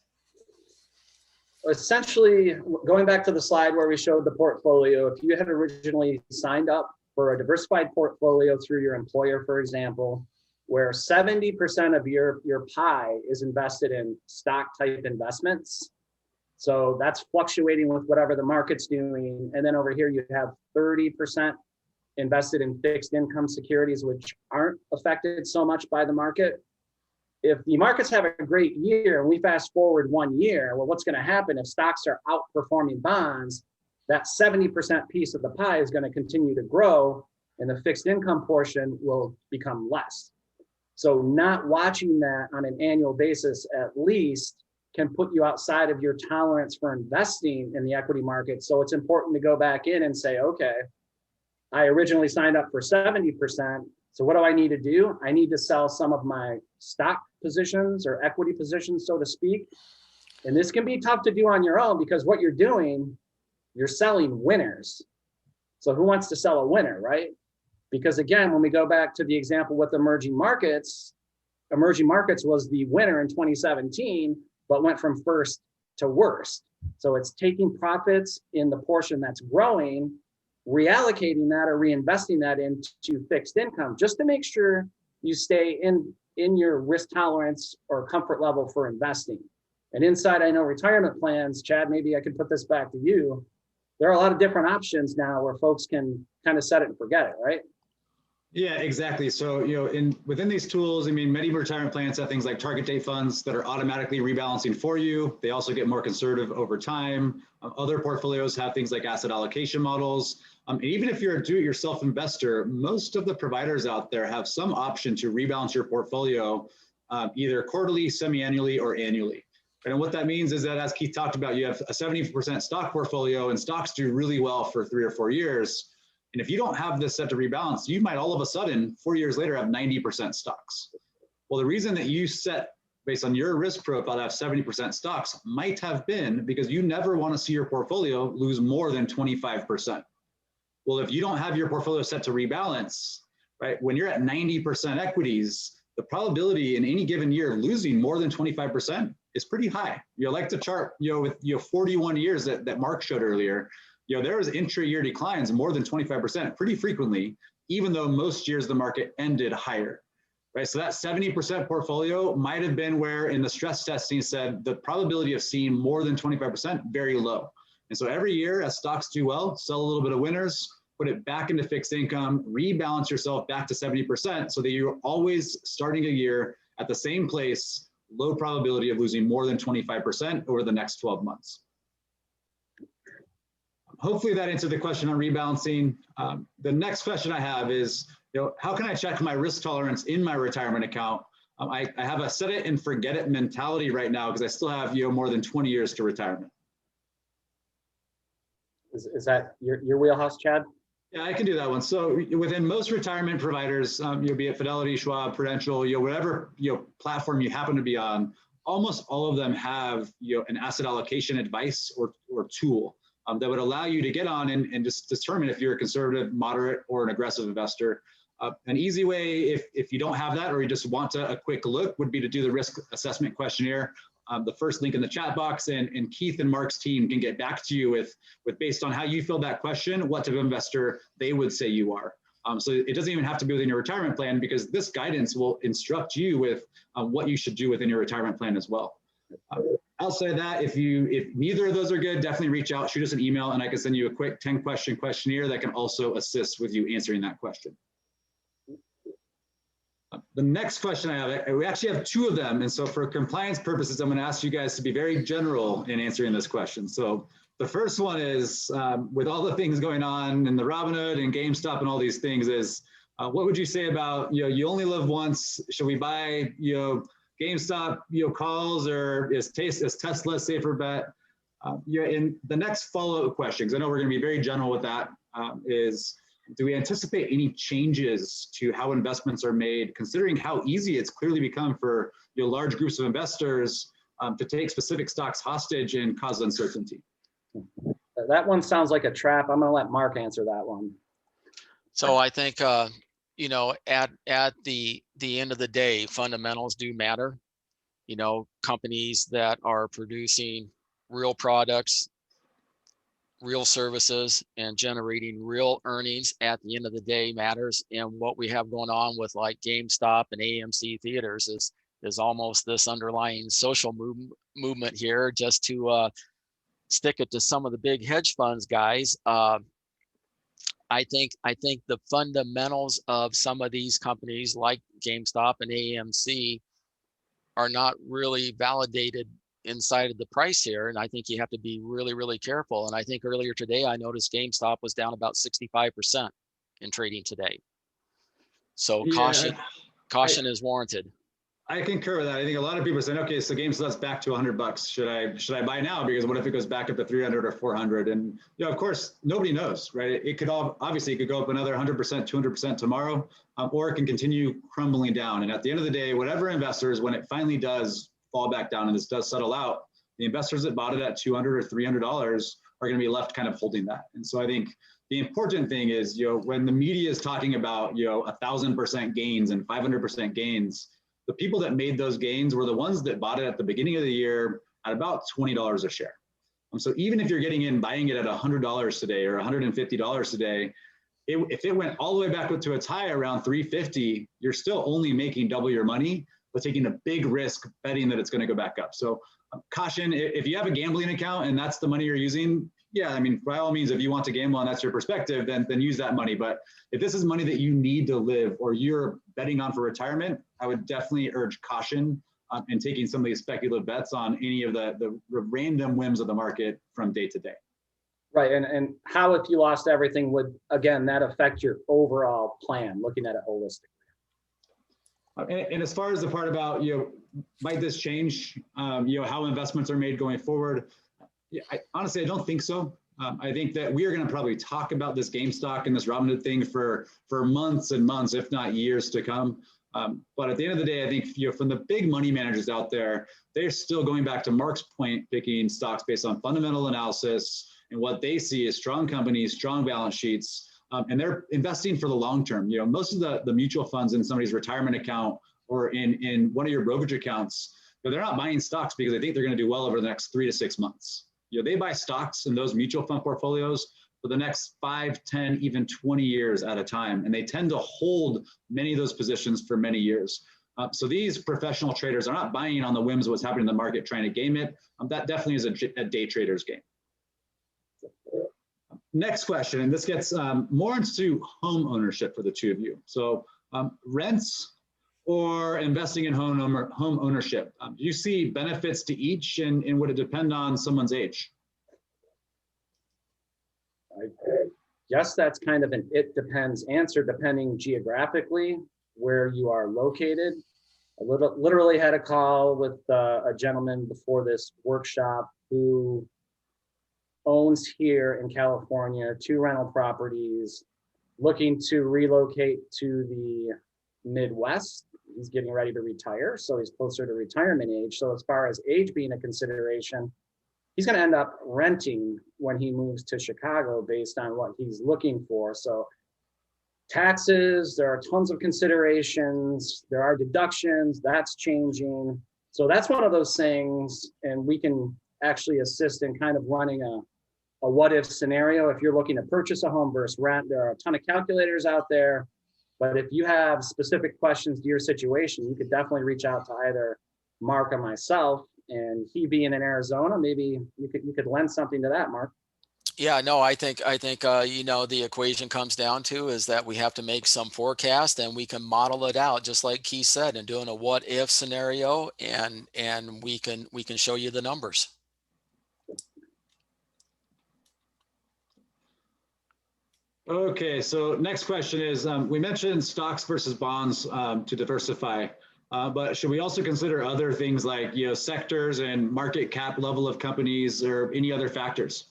Essentially, going back to the slide where we showed the portfolio, if you had originally signed up for a diversified portfolio through your employer, for example, where 70% of your pie is invested in stock type investments. So that's fluctuating with whatever the market's doing. And then over here, you have 30% invested in fixed income securities, which aren't affected so much by the market. If the markets have a great year and we fast forward 1 year, well, what's going to happen if stocks are outperforming bonds? That 70% piece of the pie is going to continue to grow and the fixed income portion will become less. So not watching that on an annual basis at least can put you outside of your tolerance for investing in the equity market. So it's important to go back in and say, okay, I originally signed up for 70%. So what do I need to do? I need to sell some of my stock positions or equity positions, so to speak. And this can be tough to do on your own because what you're doing, you're selling winners. So who wants to sell a winner, right? Because again, when we go back to the example with emerging markets was the winner in 2017, but went from first to worst. So it's taking profits in the portion that's growing, reallocating that or reinvesting that into fixed income, just to make sure you stay in your risk tolerance or comfort level for investing. And inside, I know retirement plans, Chad, maybe I could put this back to you. There are a lot of different options now where folks can kind of set it and forget it, right? Yeah, exactly. So, within these tools, many retirement plans have things like target date funds that are automatically rebalancing for you. They also get more conservative over time. Other portfolios have things like asset allocation models. And even if you're a do-it-yourself investor, most of the providers out there have some option to rebalance your portfolio either quarterly, semi-annually, or annually. And what that means is that, as Keith talked about, you have a 70% stock portfolio and stocks do really well for 3 or 4 years. And if you don't have this set to rebalance, you might all of a sudden, 4 years later, have 90% stocks. Well, the reason that you set, based on your risk profile, to have 70% stocks might have been because you never want to see your portfolio lose more than 25%. Well, if you don't have your portfolio set to rebalance, right, when you're at 90% equities, the probability in any given year of losing more than 25% is pretty high. Like the chart, with 41 years that Mark showed earlier, there was intra-year declines more than 25% pretty frequently, even though most years the market ended higher, right? So that 70% portfolio might have been where in the stress testing said the probability of seeing more than 25% very low. And so every year as stocks do well, sell a little bit of winners, put it back into fixed income, rebalance yourself back to 70% so that you're always starting a year at the same place, low probability of losing more than 25% over the next 12 months. Hopefully that answered the question on rebalancing. The next question I have is, how can I check my risk tolerance in my retirement account? I have a set it and forget it mentality right now because I still have more than 20 years to retirement. Is that your wheelhouse, Chad? Yeah, I can do that one. So within most retirement providers, be it Fidelity, Schwab, Prudential, whatever platform you happen to be on, almost all of them have an asset allocation advice or tool that would allow you to get on and just determine if you're a conservative, moderate, or an aggressive investor. An easy way, if you don't have that or you just want a quick look, would be to do the risk assessment questionnaire. The first link in the chat box, and Keith and Mark's team can get back to you with based on how you filled that question, what type of investor they would say you are. So it doesn't even have to be within your retirement plan because this guidance will instruct you with what you should do within your retirement plan as well. Outside of that, if neither of those are good, definitely reach out, shoot us an email, and I can send you a quick 10-question questionnaire that can also assist with you answering that question. The next question I have, we actually have two of them. And so for compliance purposes, I'm going to ask you guys to be very general in answering this question. So the first one is, with all the things going on in the Robinhood and GameStop and all these things is, what would you say about, you only live once, should we buy, GameStop, calls, or is Tesla a safer bet? In the next follow-up question, because I know we're going to be very general with that, is, do we anticipate any changes to how investments are made, considering how easy it's clearly become for large groups of investors to take specific stocks hostage and cause uncertainty? That one sounds like a trap. I'm going to let Mark answer that one. So I think, at the end of the day, fundamentals do matter. Companies that are producing real products, real services, and generating real earnings at the end of the day matters. And what we have going on with like GameStop and AMC theaters is almost this underlying social movement here, just to stick it to some of the big hedge funds guys. I think the fundamentals of some of these companies like GameStop and AMC are not really validated inside of the price here. And I think you have to be really, really careful. And I think earlier today, I noticed GameStop was down about 65% in trading today. So yeah, caution is warranted. I concur with that. I think a lot of people are saying, okay, so GameStop's back to $100. Should I buy now? Because what if it goes back up to 300 or 400? And of course, nobody knows, right? It could obviously go up another 100%, 200% tomorrow, or it can continue crumbling down. And at the end of the day, whatever investors, when it finally does fall back down and this does settle out, the investors that bought it at $200 or $300 are going to be left kind of holding that. And so I think the important thing is, when the media is talking about, 1,000% gains and 500% gains, the people that made those gains were the ones that bought it at the beginning of the year at about $20 a share. So even if you're getting in, buying it at $100 today or $150 today, if it went all the way back up to its high around $350, you're still only making double your money, but taking a big risk betting that it's going to go back up. So caution, if you have a gambling account and that's the money you're using, yeah, I mean, by all means, if you want to gamble and that's your perspective, then use that money. But if this is money that you need to live or you're betting on for retirement, I would definitely urge caution in taking some of these speculative bets on any of the random whims of the market from day to day. Right, and how, if you lost everything, would, again, that affect your overall plan, looking at it holistically? And as far as the part about, might this change, how investments are made going forward? Yeah, honestly, I don't think so. I think that we are going to probably talk about this GameStop and this Robinhood thing for months and months, if not years to come. But at the end of the day, I think from the big money managers out there, they're still going back to Mark's point, picking stocks based on fundamental analysis and what they see as strong companies, strong balance sheets, and they're investing for the long term. Most of the mutual funds in somebody's retirement account or in one of your brokerage accounts, they're not buying stocks because they think they're going to do well over the next 3 to 6 months. They buy stocks in those mutual fund portfolios for the next 5, 10, even 20 years at a time. And they tend to hold many of those positions for many years. So these professional traders are not buying on the whims of what's happening in the market, trying to game it. That definitely is a day trader's game. Next question, and this gets more into home ownership for the two of you. So rents or investing in home ownership. Do you see benefits to each, and would it depend on someone's age? I guess that's kind of an it depends answer, depending geographically where you are located. I literally had a call with a gentleman before this workshop who owns here in California 2 rental properties, looking to relocate to the Midwest. He's getting ready to retire, so he's closer to retirement age. So as far as age being a consideration, he's going to end up renting when he moves to Chicago based on what he's looking for. So taxes, there are tons of considerations. There are deductions, that's changing. So that's one of those things, and we can actually assist in kind of running a what if scenario. If you're looking to purchase a home versus rent, there are a ton of calculators out there. But if you have specific questions to your situation, you could definitely reach out to either Mark or myself. And he being in Arizona, maybe you could lend something to that, Mark. Yeah, no, I think the equation comes down to is that we have to make some forecast, and we can model it out, just like Keith said, and doing a what if scenario, and we can show you the numbers. Okay, so next question is, we mentioned stocks versus bonds to diversify, but should we also consider other things like sectors and market cap level of companies or any other factors?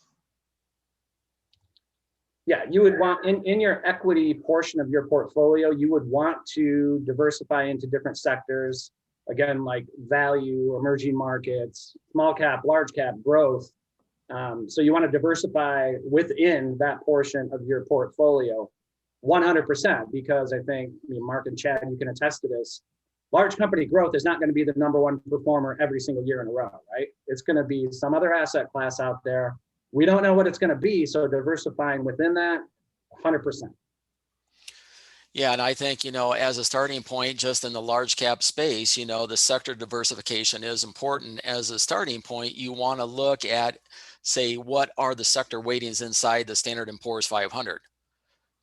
Yeah, you would want in your equity portion of your portfolio, you would want to diversify into different sectors, again, like value, emerging markets, small cap, large cap, growth. So you want to diversify within that portion of your portfolio 100%, because I think, Mark and Chad, you can attest to this. Large company growth is not going to be the #1 performer every single year in a row, right? It's going to be some other asset class out there. We don't know what it's going to be, so diversifying within that, 100%. Yeah, and I think, as a starting point, just in the large cap space, the sector diversification is important. As a starting point, you want to look at, say, what are the sector weightings inside the Standard & Poor's 500?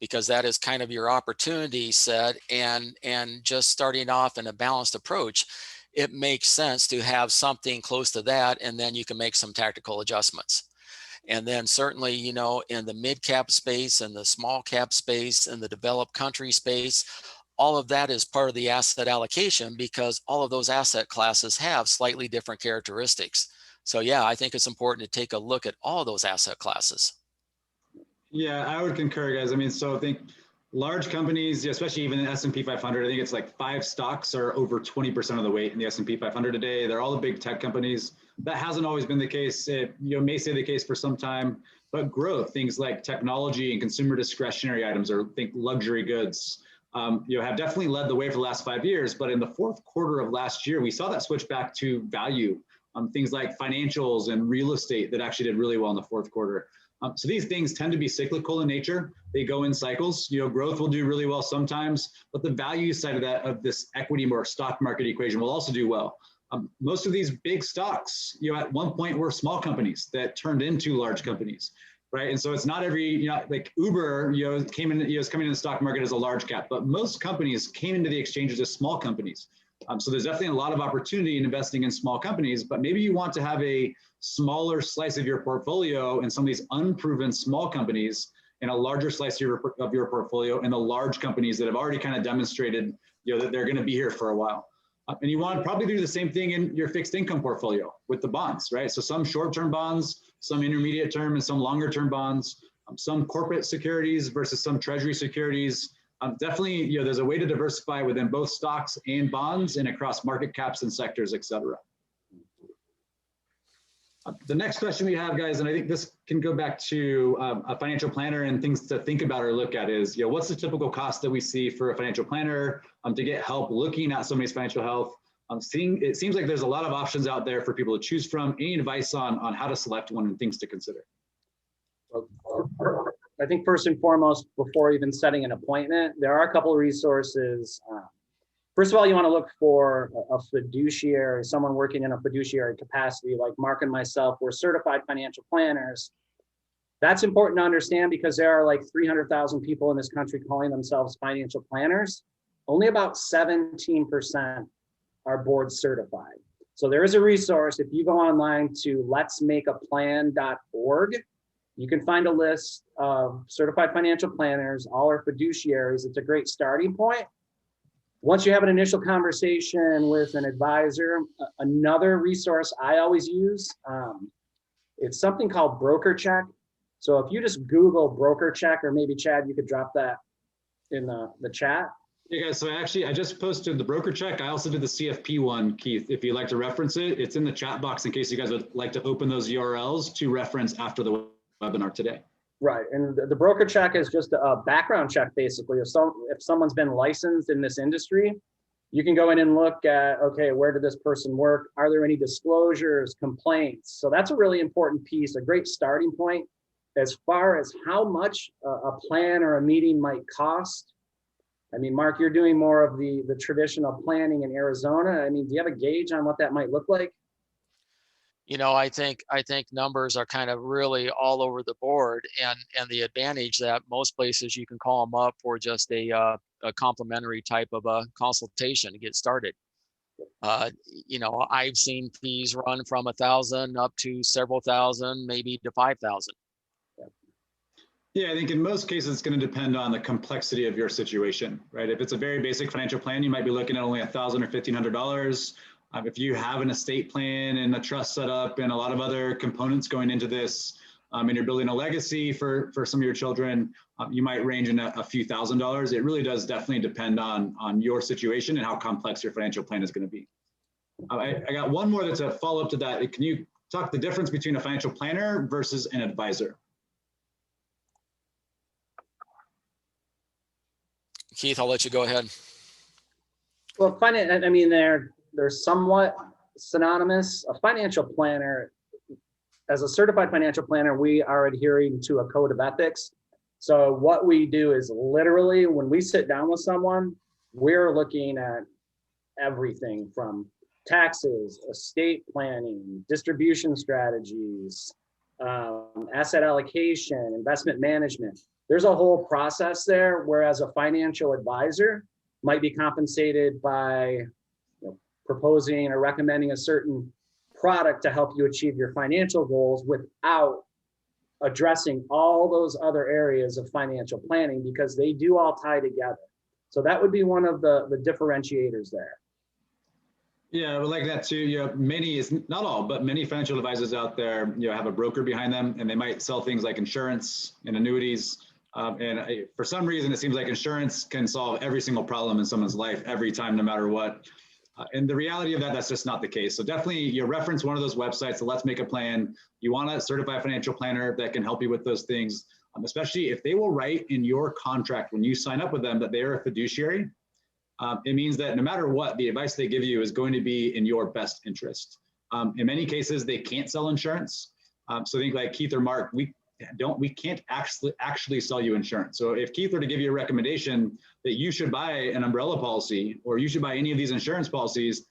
Because that is kind of your opportunity set, and just starting off in a balanced approach, it makes sense to have something close to that, and then you can make some tactical adjustments. And then certainly, in the mid cap space and the small cap space and the developed country space, all of that is part of the asset allocation, because all of those asset classes have slightly different characteristics. So yeah, I think it's important to take a look at all those asset classes. Yeah, I would concur, guys. So I think large companies, especially even in S&P 500, I think it's like 5 stocks are over 20% of the weight in the S&P 500 today. They're all the big tech companies. That hasn't always been the case. It may stay the case for some time, but growth, things like technology and consumer discretionary items, or think luxury goods, have definitely led the way for the last 5 years. But in the fourth quarter of last year, we saw that switch back to value. Things like financials and real estate that actually did really well in the fourth quarter. So these things tend to be cyclical in nature. They go in cycles. Growth will do really well sometimes, but the value side of this equity or stock market equation will also do well. Most of these big stocks, at one point were small companies that turned into large companies, right? And so it's not every, like Uber, came in, is coming in the stock market as a large cap, but most companies came into the exchanges as small companies. So there's definitely a lot of opportunity in investing in small companies, but maybe you want to have a smaller slice of your portfolio in some of these unproven small companies, and a larger slice of your portfolio in the large companies that have already kind of demonstrated, that they're going to be here for a while. And you want to probably do the same thing in your fixed income portfolio with the bonds, right? So some short-term bonds, some intermediate term, and some longer-term bonds, some corporate securities versus some treasury securities. Definitely, there's a way to diversify within both stocks and bonds and across market caps and sectors, et cetera. The next question we have, guys, and I think this can go back to a financial planner and things to think about or look at is, what's the typical cost that we see for a financial planner to get help looking at somebody's financial health? It seems like there's a lot of options out there for people to choose from. Any advice on how to select one and things to consider? I think first and foremost, before even setting an appointment, there are a couple of resources. First of all, you want to look for a fiduciary, someone working in a fiduciary capacity, like Mark and myself. We're certified financial planners. That's important to understand because there are like 300,000 people in this country calling themselves financial planners. Only about 17% are board certified. So there is a resource. If you go online to letsmakeaplan.org, you can find a list of certified financial planners, all are fiduciaries. It's a great starting point. Once you have an initial conversation with an advisor, another resource I always use, it's something called Broker Check. So if you just Google Broker Check, or maybe Chad, you could drop that in the chat. Yeah, guys, so I just posted the Broker Check. I also did the CFP one, Keith. If you'd like to reference it, it's in the chat box in case you guys would like to open those URLs to reference after the webinar today. Right, and the Broker Check is just a background check, basically. If someone's been licensed in this industry, you can go in and look at, okay, where did this person work? Are there any disclosures, complaints? So that's a really important piece, a great starting point. As far as how much a plan or a meeting might cost, I mean, Mark, you're doing more of the traditional planning in Arizona. I mean, do you have a gauge on what that might look like? You know, I think numbers are kind of really all over the board, and the advantage that most places you can call them up for just a complimentary type of a consultation to get started. You know, I've seen fees run from 1,000 up to several thousand, maybe to 5,000. Yeah, I think in most cases, it's going to depend on the complexity of your situation, right? If it's a very basic financial plan, you might be looking at only $1,000 or $1,500. If you have an estate plan and a trust set up and a lot of other components going into this, and you're building a legacy for some of your children, you might range in a few $1,000s. It really does definitely depend on your situation and how complex your financial plan is going to be. I got one more that's a follow-up to that. Can you talk the difference between a financial planner versus an advisor? Keith, I'll let you go ahead. Well, I mean, they're somewhat synonymous. A financial planner, as a certified financial planner, we are adhering to a code of ethics. So what we do is literally when we sit down with someone, we're looking at everything from taxes, estate planning, distribution strategies, asset allocation, investment management. There's a whole process there, whereas a financial advisor might be compensated by proposing or recommending a certain product to help you achieve your financial goals without addressing all those other areas of financial planning, because they do all tie together. So that would be one of the differentiators there. Yeah, I would like that too. You know, many, is not all, but many financial advisors out there, you know, have a broker behind them, and they might sell things like insurance and annuities. For some reason, it seems like insurance can solve every single problem in someone's life every time, no matter what. And the reality of that, that's just not the case. So definitely you reference one of those websites, so Let's Make a Plan. You want a certified financial planner that can help you with those things, especially if they will write in your contract when you sign up with them that they are a fiduciary. It means that no matter what, the advice they give you is going to be in your best interest. In many cases, they can't sell insurance. So think like Keith or Mark, we can't actually sell you insurance. So if Keith were to give you a recommendation that you should buy an umbrella policy or you should buy any of these insurance policies,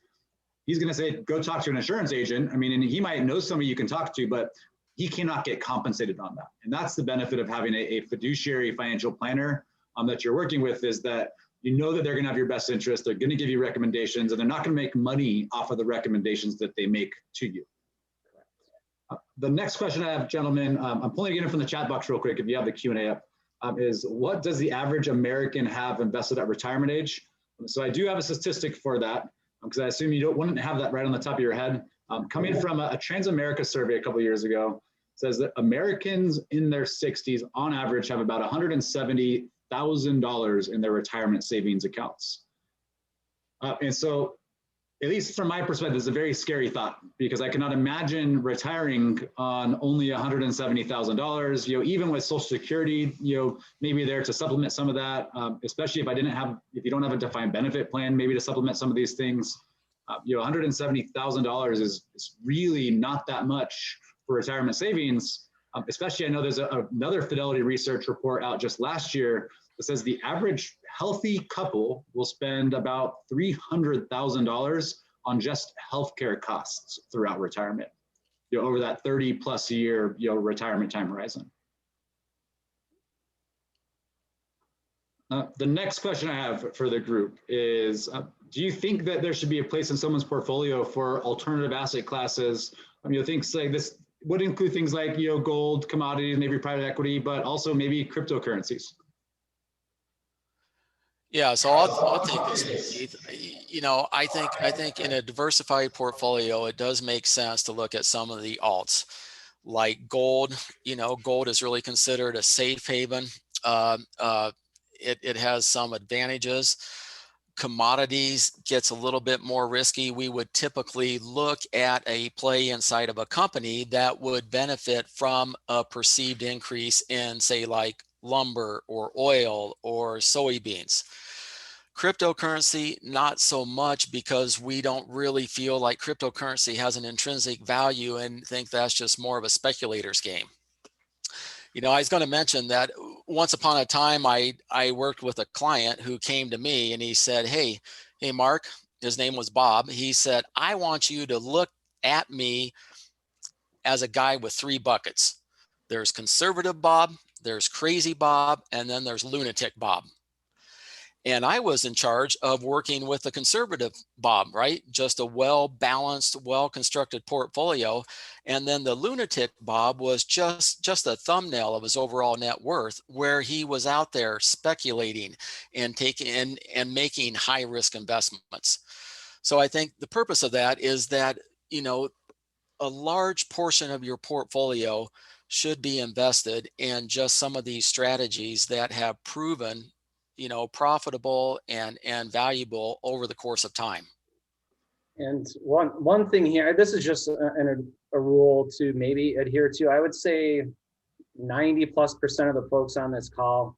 he's going to say, go talk to an insurance agent. I mean, and he might know somebody you can talk to, but he cannot get compensated on that. And that's the benefit of having a fiduciary financial planner that you're working with, is that you know that they're going to have your best interest. They're going to give you recommendations, and they're not going to make money off of the recommendations that they make to you. The next question I have, gentlemen, I'm pulling it in from the chat box real quick if you have the Q&A up, is what does the average American have invested at retirement age? So I do have a statistic for that, because I assume you wouldn't have that right on the top of your head. Coming from a Transamerica survey a couple of years ago, says that Americans in their 60s on average have about $170,000 in their retirement savings accounts. And so, at least from my perspective, it's a very scary thought, because I cannot imagine retiring on only $170,000. You know, even with Social Security, you know, maybe there to supplement some of that, especially if you don't have a defined benefit plan, maybe to supplement some of these things. You know, $170,000 is really not that much for retirement savings. Especially, I know there's another Fidelity research report out just last year that says the average healthy couple will spend about $300,000 on just healthcare costs throughout retirement, you know, over that 30+ year, you know, retirement time horizon. The next question I have for the group is, do you think that there should be a place in someone's portfolio for alternative asset classes? Things like this would include things like, gold, commodities, maybe private equity, but also maybe cryptocurrencies. Yeah, so I'll take this one, Keith. I think in a diversified portfolio, it does make sense to look at some of the alts, like gold. Gold is really considered a safe haven. It has some advantages. Commodities gets a little bit more risky. We would typically look at a play inside of a company that would benefit from a perceived increase in, say, like lumber or oil or soybeans. Cryptocurrency, not so much, because we don't really feel like cryptocurrency has an intrinsic value and think that's just more of a speculator's game. I was going to mention that once upon a time, I worked with a client who came to me and he said, hey, Mark, his name was Bob. He said, I want you to look at me as a guy with three buckets. There's conservative Bob, there's crazy Bob, and then there's lunatic Bob. And I was in charge of working with the conservative Bob, right? Just a well-balanced, well-constructed portfolio. And then the lunatic Bob was just a thumbnail of his overall net worth, where he was out there speculating and taking and making high-risk investments. So I think the purpose of that is that, a large portion of your portfolio should be invested in just some of these strategies that have proven profitable and valuable over the course of time. And one thing here, this is just a rule to maybe adhere to. I would say 90+% of the folks on this call,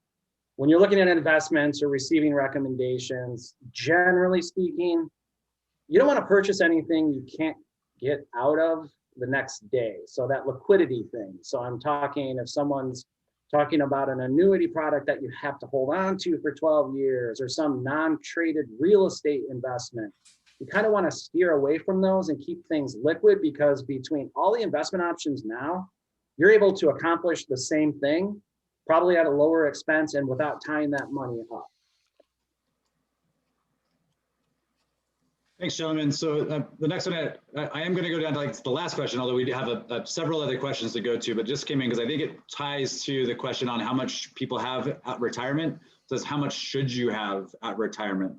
when you're looking at investments or receiving recommendations, generally speaking, you don't want to purchase anything you can't get out of the next day. So that liquidity thing. So I'm talking, if someone's talking about an annuity product that you have to hold on to for 12 years, or some non-traded real estate investment, you kind of want to steer away from those and keep things liquid, because between all the investment options now, you're able to accomplish the same thing, probably at a lower expense and without tying that money up. Thanks, gentlemen. So the next one, I am going to go down to like the last question, although we do have several other questions to go to, but just came in because I think it ties to the question on how much people have at retirement. So it's how much should you have at retirement?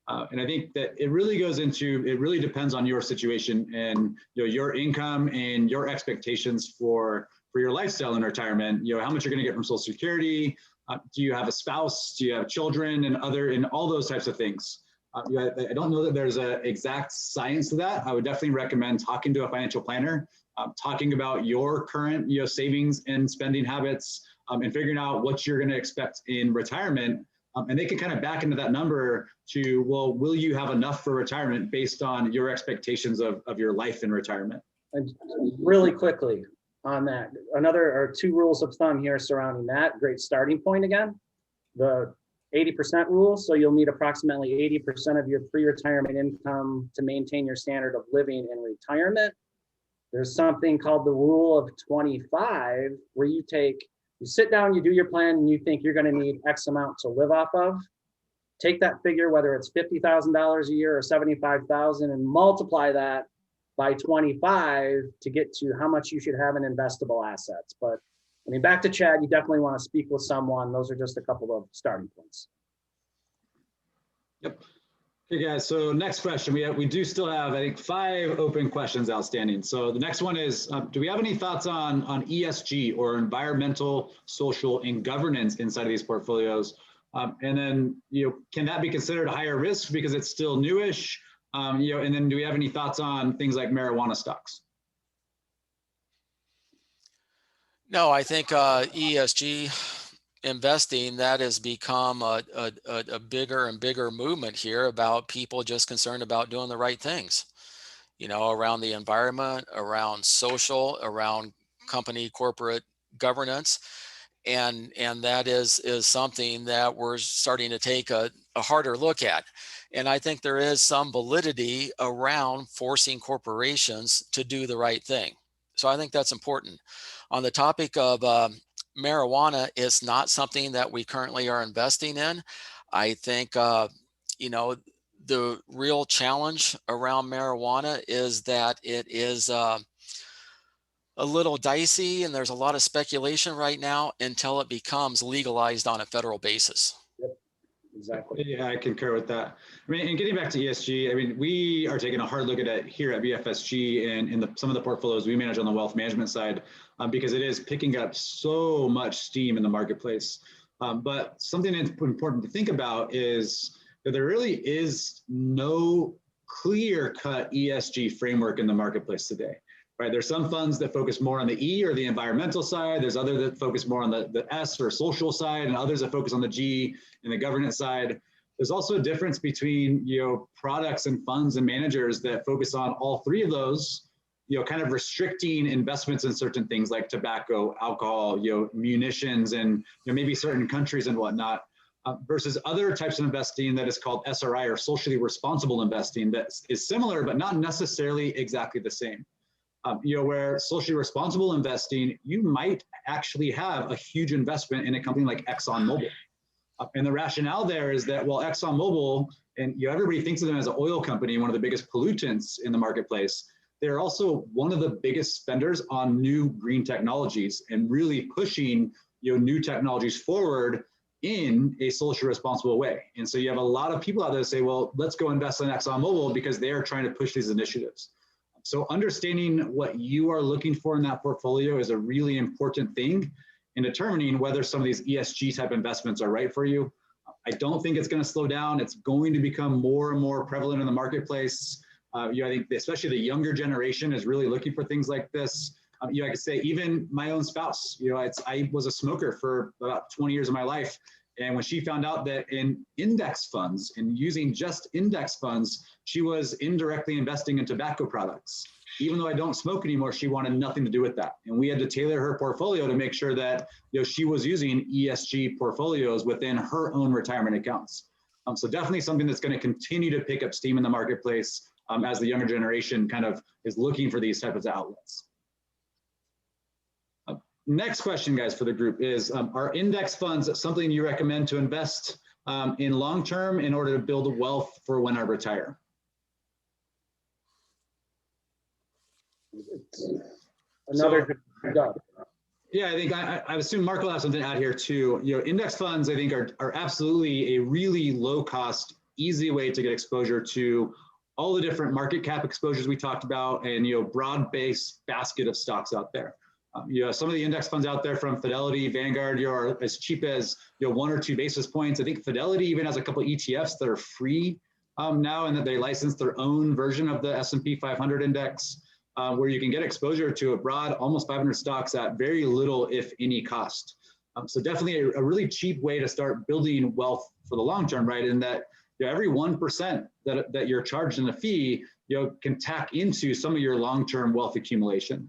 And I think that it really goes into, it really depends on your situation and your income and your expectations for your lifestyle in retirement. How much you're going to get from Social Security. Do you have a spouse? Do you have children and all those types of things? I don't know that there's an exact science to that. I would definitely recommend talking to a financial planner, talking about your current savings and spending habits, and figuring out what you're going to expect in retirement. And they can kind of back into that number to, well, will you have enough for retirement based on your expectations of your life in retirement? And really quickly on that, two rules of thumb here surrounding that. Great starting point again. The 80% rule. So you'll need approximately 80% of your pre-retirement income to maintain your standard of living in retirement. There's something called the rule of 25, where you sit down, you do your plan, and you think you're going to need X amount to live off of. Take that figure, whether it's $50,000 a year or $75,000, and multiply that by 25 to get to how much you should have in investable assets. But back to Chad, you definitely want to speak with someone. Those are just a couple of starting points. Yep. Okay, guys. So next question, we do still have, I think, 5 open questions outstanding. So the next one is, do we have any thoughts on ESG, or environmental, social, and governance inside of these portfolios? And then, can that be considered a higher risk because it's still newish? And then do we have any thoughts on things like marijuana stocks? No, I think ESG investing, that has become a bigger and bigger movement here, about people just concerned about doing the right things, around the environment, around social, around company corporate governance. And that is something that we're starting to take a harder look at. And I think there is some validity around forcing corporations to do the right thing. So I think that's important. On the topic of marijuana is not something that we currently are investing in. I think, the real challenge around marijuana is that it is a little dicey, and there's a lot of speculation right now until it becomes legalized on a federal basis. Yep, exactly. Yeah, I concur with that. I mean, and getting back to ESG, I mean, we are taking a hard look at it here at BFSG and in some of the portfolios we manage on the wealth management side, because it is picking up so much steam in the marketplace. But something that's important to think about is that there really is no clear-cut ESG framework in the marketplace today. Right, there's some funds that focus more on the E or the environmental side. There's others that focus more on the S or social side, and others that focus on the G and the governance side. There's also a difference between products and funds and managers that focus on all three of those, kind of restricting investments in certain things like tobacco, alcohol, munitions, and maybe certain countries and whatnot, versus other types of investing that is called SRI or socially responsible investing that is similar but not necessarily exactly the same. Where socially responsible investing, you might actually have a huge investment in a company like ExxonMobil. And the rationale there is that, well, ExxonMobil, and everybody thinks of them as an oil company, one of the biggest pollutants in the marketplace, they're also one of the biggest spenders on new green technologies and really pushing new technologies forward in a socially responsible way. And so you have a lot of people out there that say, well, let's go invest in ExxonMobil because they are trying to push these initiatives. So understanding what you are looking for in that portfolio is a really important thing in determining whether some of these ESG type investments are right for you. I don't think it's going to slow down. It's going to become more and more prevalent in the marketplace. I think especially the younger generation is really looking for things like this. I could say even my own spouse, I was a smoker for about 20 years of my life. And when she found out that in index funds and using just index funds, she was indirectly investing in tobacco products. Even though I don't smoke anymore, she wanted nothing to do with that. And we had to tailor her portfolio to make sure that she was using ESG portfolios within her own retirement accounts. So definitely something that's going to continue to pick up steam in the marketplace as the younger generation kind of is looking for these types of outlets. Next question, guys, for the group is, are index funds something you recommend to invest in long term in order to build wealth for when I retire? Another good. Yeah, I think I assume Mark will have something to add here too. Index funds, I think, are absolutely a really low cost, easy way to get exposure to all the different market cap exposures we talked about and broad-based basket of stocks out there. Some of the index funds out there from Fidelity, Vanguard, are as cheap as 1 or 2 basis points. I think Fidelity even has a couple ETFs that are free now, and that they license their own version of the S&P 500 index, where you can get exposure to a broad, almost 500 stocks at very little, if any, cost. So definitely a really cheap way to start building wealth for the long term, right? And that every 1% that you're charged in a fee, can tack into some of your long-term wealth accumulation.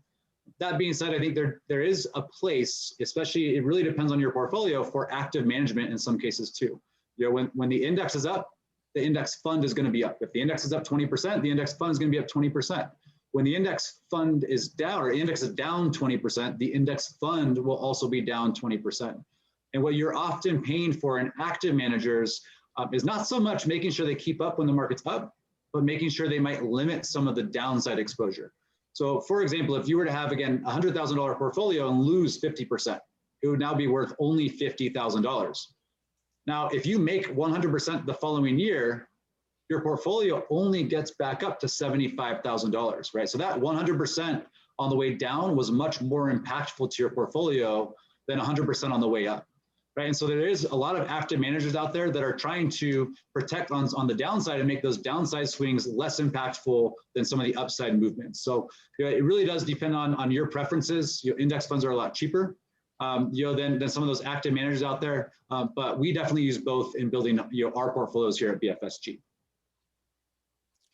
That being said, I think there is a place, especially it really depends on your portfolio, for active management in some cases too. When the index is up, the index fund is going to be up. If the index is up 20%, the index fund is going to be up 20%. When the index fund is down, or index is down 20%, the index fund will also be down 20%. And what you're often paying for in active managers is not so much making sure they keep up when the market's up, but making sure they might limit some of the downside exposure. So for example, if you were to have, again, a $100,000 portfolio and lose 50%, it would now be worth only $50,000. Now, if you make 100% the following year, your portfolio only gets back up to $75,000, right? So that 100% on the way down was much more impactful to your portfolio than 100% on the way up, right? And so there is a lot of active managers out there that are trying to protect on the downside and make those downside swings less impactful than some of the upside movements. So it really does depend on your preferences. Index funds are a lot cheaper than some of those active managers out there, but we definitely use both in building our portfolios here at BFSG.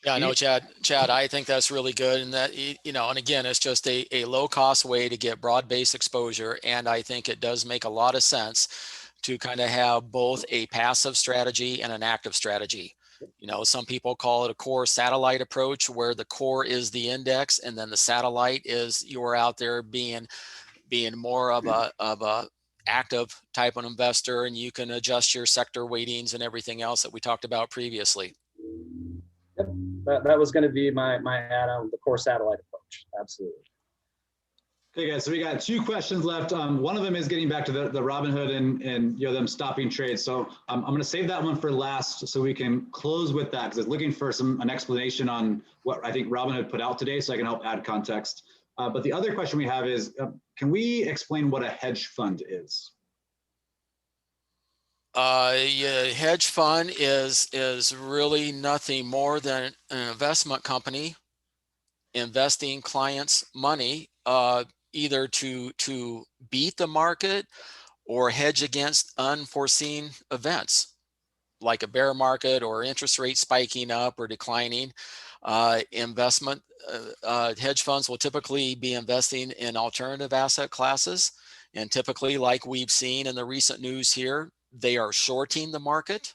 Yeah, no, Chad, I think that's really good. And that, and again, it's just a low cost way to get broad-based exposure. And I think it does make a lot of sense to kind of have both a passive strategy and an active strategy. Some people call it a core satellite approach, where the core is the index and then the satellite is you're out there being more of a active type of investor, and you can adjust your sector weightings and everything else that we talked about previously. Yep. That was going to be my add on the core satellite approach. Absolutely. Okay, guys, so we got 2 questions left. One of them is getting back to the Robinhood and them stopping trades. So I'm going to save that one for last so we can close with that, because it's looking for an explanation on what I think Robinhood put out today, so I can help add context. But the other question we have is, can we explain what a hedge fund is? Yeah, hedge fund is really nothing more than an investment company investing clients' money, either to beat the market or hedge against unforeseen events, like a bear market or interest rates spiking up or declining. Hedge funds will typically be investing in alternative asset classes, and typically, like we've seen in the recent news here, they are shorting the market.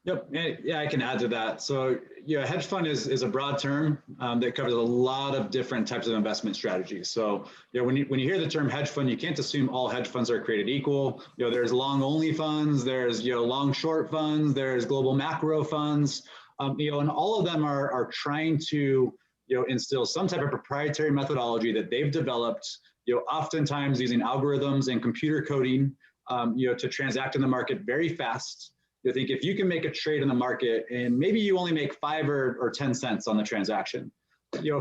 Yep, yeah, I can add to that. So, yeah, hedge fund is a broad term that covers a lot of different types of investment strategies. So, when you hear the term hedge fund, you can't assume all hedge funds are created equal. There's long only funds, there's long short funds, there's global macro funds, and all of them are trying to instill some type of proprietary methodology that they've developed, oftentimes using algorithms and computer coding, to transact in the market very fast. You think if you can make a trade in the market and maybe you only make 5 or 10 cents on the transaction,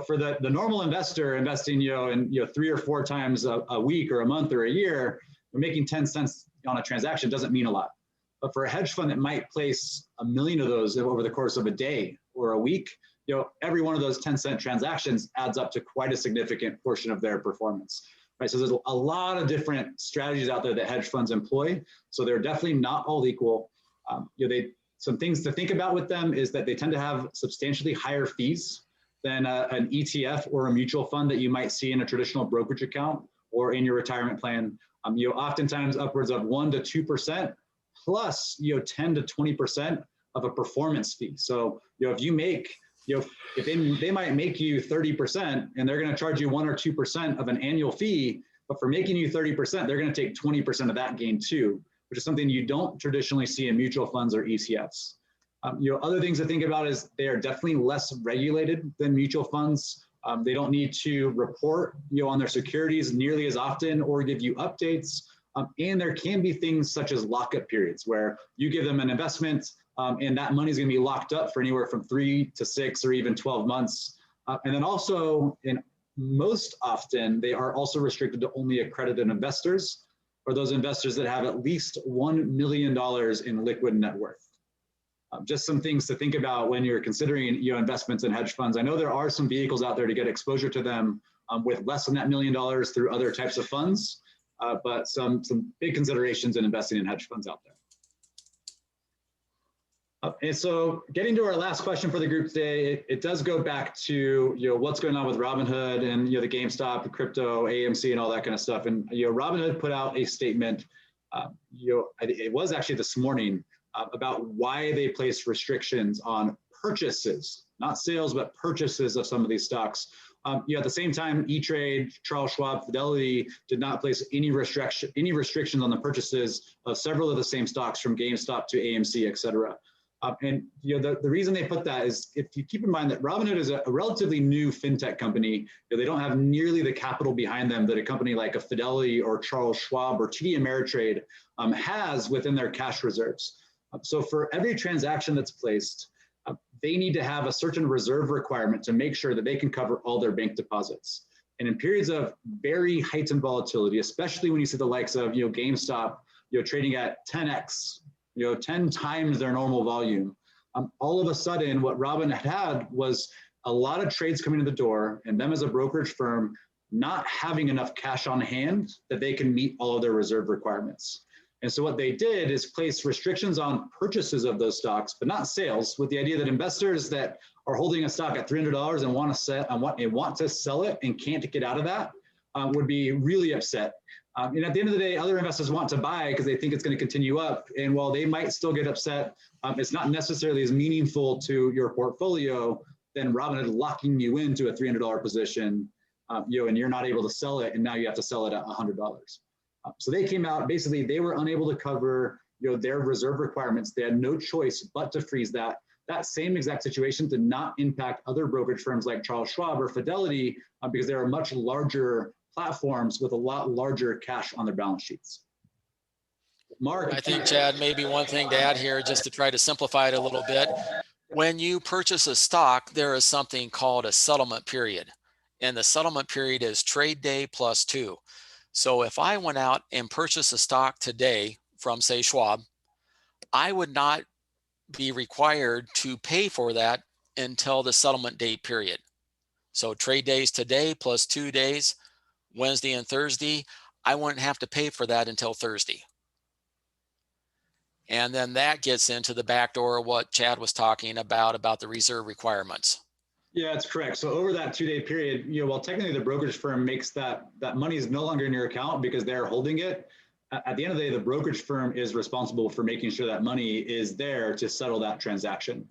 for the normal investor investing, in 3 or 4 times a week or a month or a year, making 10 cents on a transaction doesn't mean a lot. But for a hedge fund that might place 1 million of those over the course of a day or a week, every one of those 10-cent transactions adds up to quite a significant portion of their performance. Right, so there's a lot of different strategies out there that hedge funds employ. So they're definitely not all equal. Some things to think about with them is that they tend to have substantially higher fees than an ETF or a mutual fund that you might see in a traditional brokerage account or in your retirement plan. Oftentimes upwards of 1 to 2% plus 10 to 20% of a performance fee. So if you make if they might make you 30% and they're going to charge you 1 or 2% of an annual fee, but for making you 30%, they're going to take 20% of that gain too, which is something you don't traditionally see in mutual funds or ETFs. Other things to think about is they are definitely less regulated than mutual funds. They don't need to report on their securities nearly as often or give you updates. And there can be things such as lockup periods where you give them an investment and that money is going to be locked up for anywhere from 3 to 6 or even 12 months. And then also, most often, they are also restricted to only accredited investors, or those investors that have at least $1 million in liquid net worth. Just some things to think about when you're considering investments in hedge funds. I know there are some vehicles out there to get exposure to them with less than that $1 million through other types of funds, but some big considerations in investing in hedge funds out there. And so getting to our last question for the group today, it does go back to what's going on with Robinhood and the GameStop, the crypto, AMC, and all that kind of stuff. And Robinhood put out a statement. It was actually this morning about why they placed restrictions on purchases, not sales, but purchases of some of these stocks. At the same time, E-Trade, Charles Schwab, Fidelity did not place any restrictions on the purchases of several of the same stocks, from GameStop to AMC, et cetera. And the reason they put that is, if you keep in mind that Robinhood is a relatively new fintech company, they don't have nearly the capital behind them that a company like a Fidelity or Charles Schwab or TD Ameritrade has within their cash reserves. So for every transaction that's placed, they need to have a certain reserve requirement to make sure that they can cover all their bank deposits. And in periods of very heightened volatility, especially when you see the likes of GameStop trading at 10x, 10 times their normal volume, all of a sudden what Robinhood had was a lot of trades coming to the door, and them as a brokerage firm not having enough cash on hand that they can meet all of their reserve requirements. And so what they did is place restrictions on purchases of those stocks, but not sales, with the idea that investors that are holding a stock at $300 and want to sell it and can't get out of that would be really upset. And at the end of the day, other investors want to buy because they think it's going to continue up. And while they might still get upset, it's not necessarily as meaningful to your portfolio than Robinhood locking you into a $300 position and you're not able to sell it, and now you have to sell it at $100. So they came out, basically they were unable to cover their reserve requirements. They had no choice but to freeze that. That same exact situation did not impact other brokerage firms like Charles Schwab or Fidelity because they are much larger platforms with a lot larger cash on their balance sheets. Mark? I think, Chad, maybe one thing to add here, just to try to simplify it a little bit. When you purchase a stock, there is something called a settlement period. And the settlement period is trade day plus 2. So if I went out and purchased a stock today from, say, Schwab, I would not be required to pay for that until the settlement date period. So trade days today plus 2 days, Wednesday and Thursday, I wouldn't have to pay for that until Thursday. And then that gets into the back door of what Chad was talking about the reserve requirements. Yeah, that's correct. So over that 2-day period, while technically the brokerage firm makes that money is no longer in your account because they're holding it, at the end of the day, the brokerage firm is responsible for making sure that money is there to settle that transaction.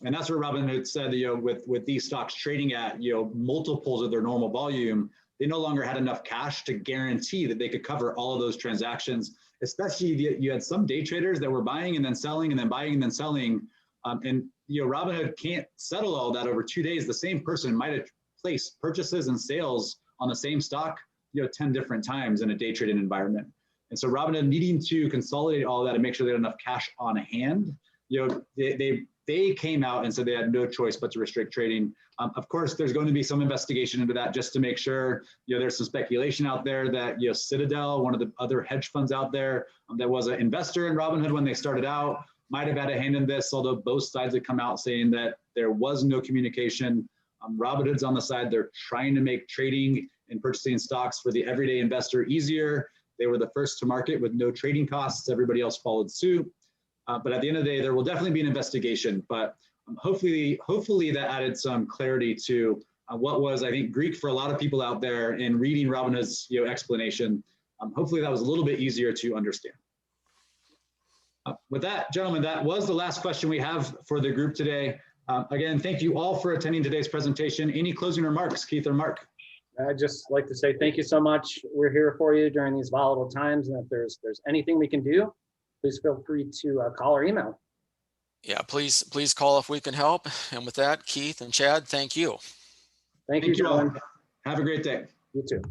And that's what Robinhood said, with these stocks trading at, multiples of their normal volume, they no longer had enough cash to guarantee that they could cover all of those transactions, especially you had some day traders that were buying and then selling and then buying and then selling. And Robinhood can't settle all that over 2 days. The same person might have placed purchases and sales on the same stock, 10 different times in a day trading environment. And so Robinhood needing to consolidate all of that and make sure they had enough cash on hand, they came out and said they had no choice but to restrict trading. Of course, there's going to be some investigation into that just to make sure, there's some speculation out there that, Citadel, one of the other hedge funds out there that was an investor in Robinhood when they started out, might have had a hand in this, although both sides have come out saying that there was no communication. Robinhood's on the side, they're trying to make trading and purchasing stocks for the everyday investor easier. They were the first to market with no trading costs. Everybody else followed suit. But at the end of the day, there will definitely be an investigation. But hopefully that added some clarity to what was, I think, Greek for a lot of people out there in reading Robinhood's explanation. Hopefully that was a little bit easier to understand. With that, gentlemen, that was the last question we have for the group today. Again, thank you all for attending today's presentation. Any closing remarks, Keith or Mark? I'd just like to say thank you so much. We're here for you during these volatile times. And if there's anything we can do, please feel free to call or email. Yeah, please call if we can help. And with that, Keith and Chad, thank you. Thank you, gentlemen. Have a great day. You too.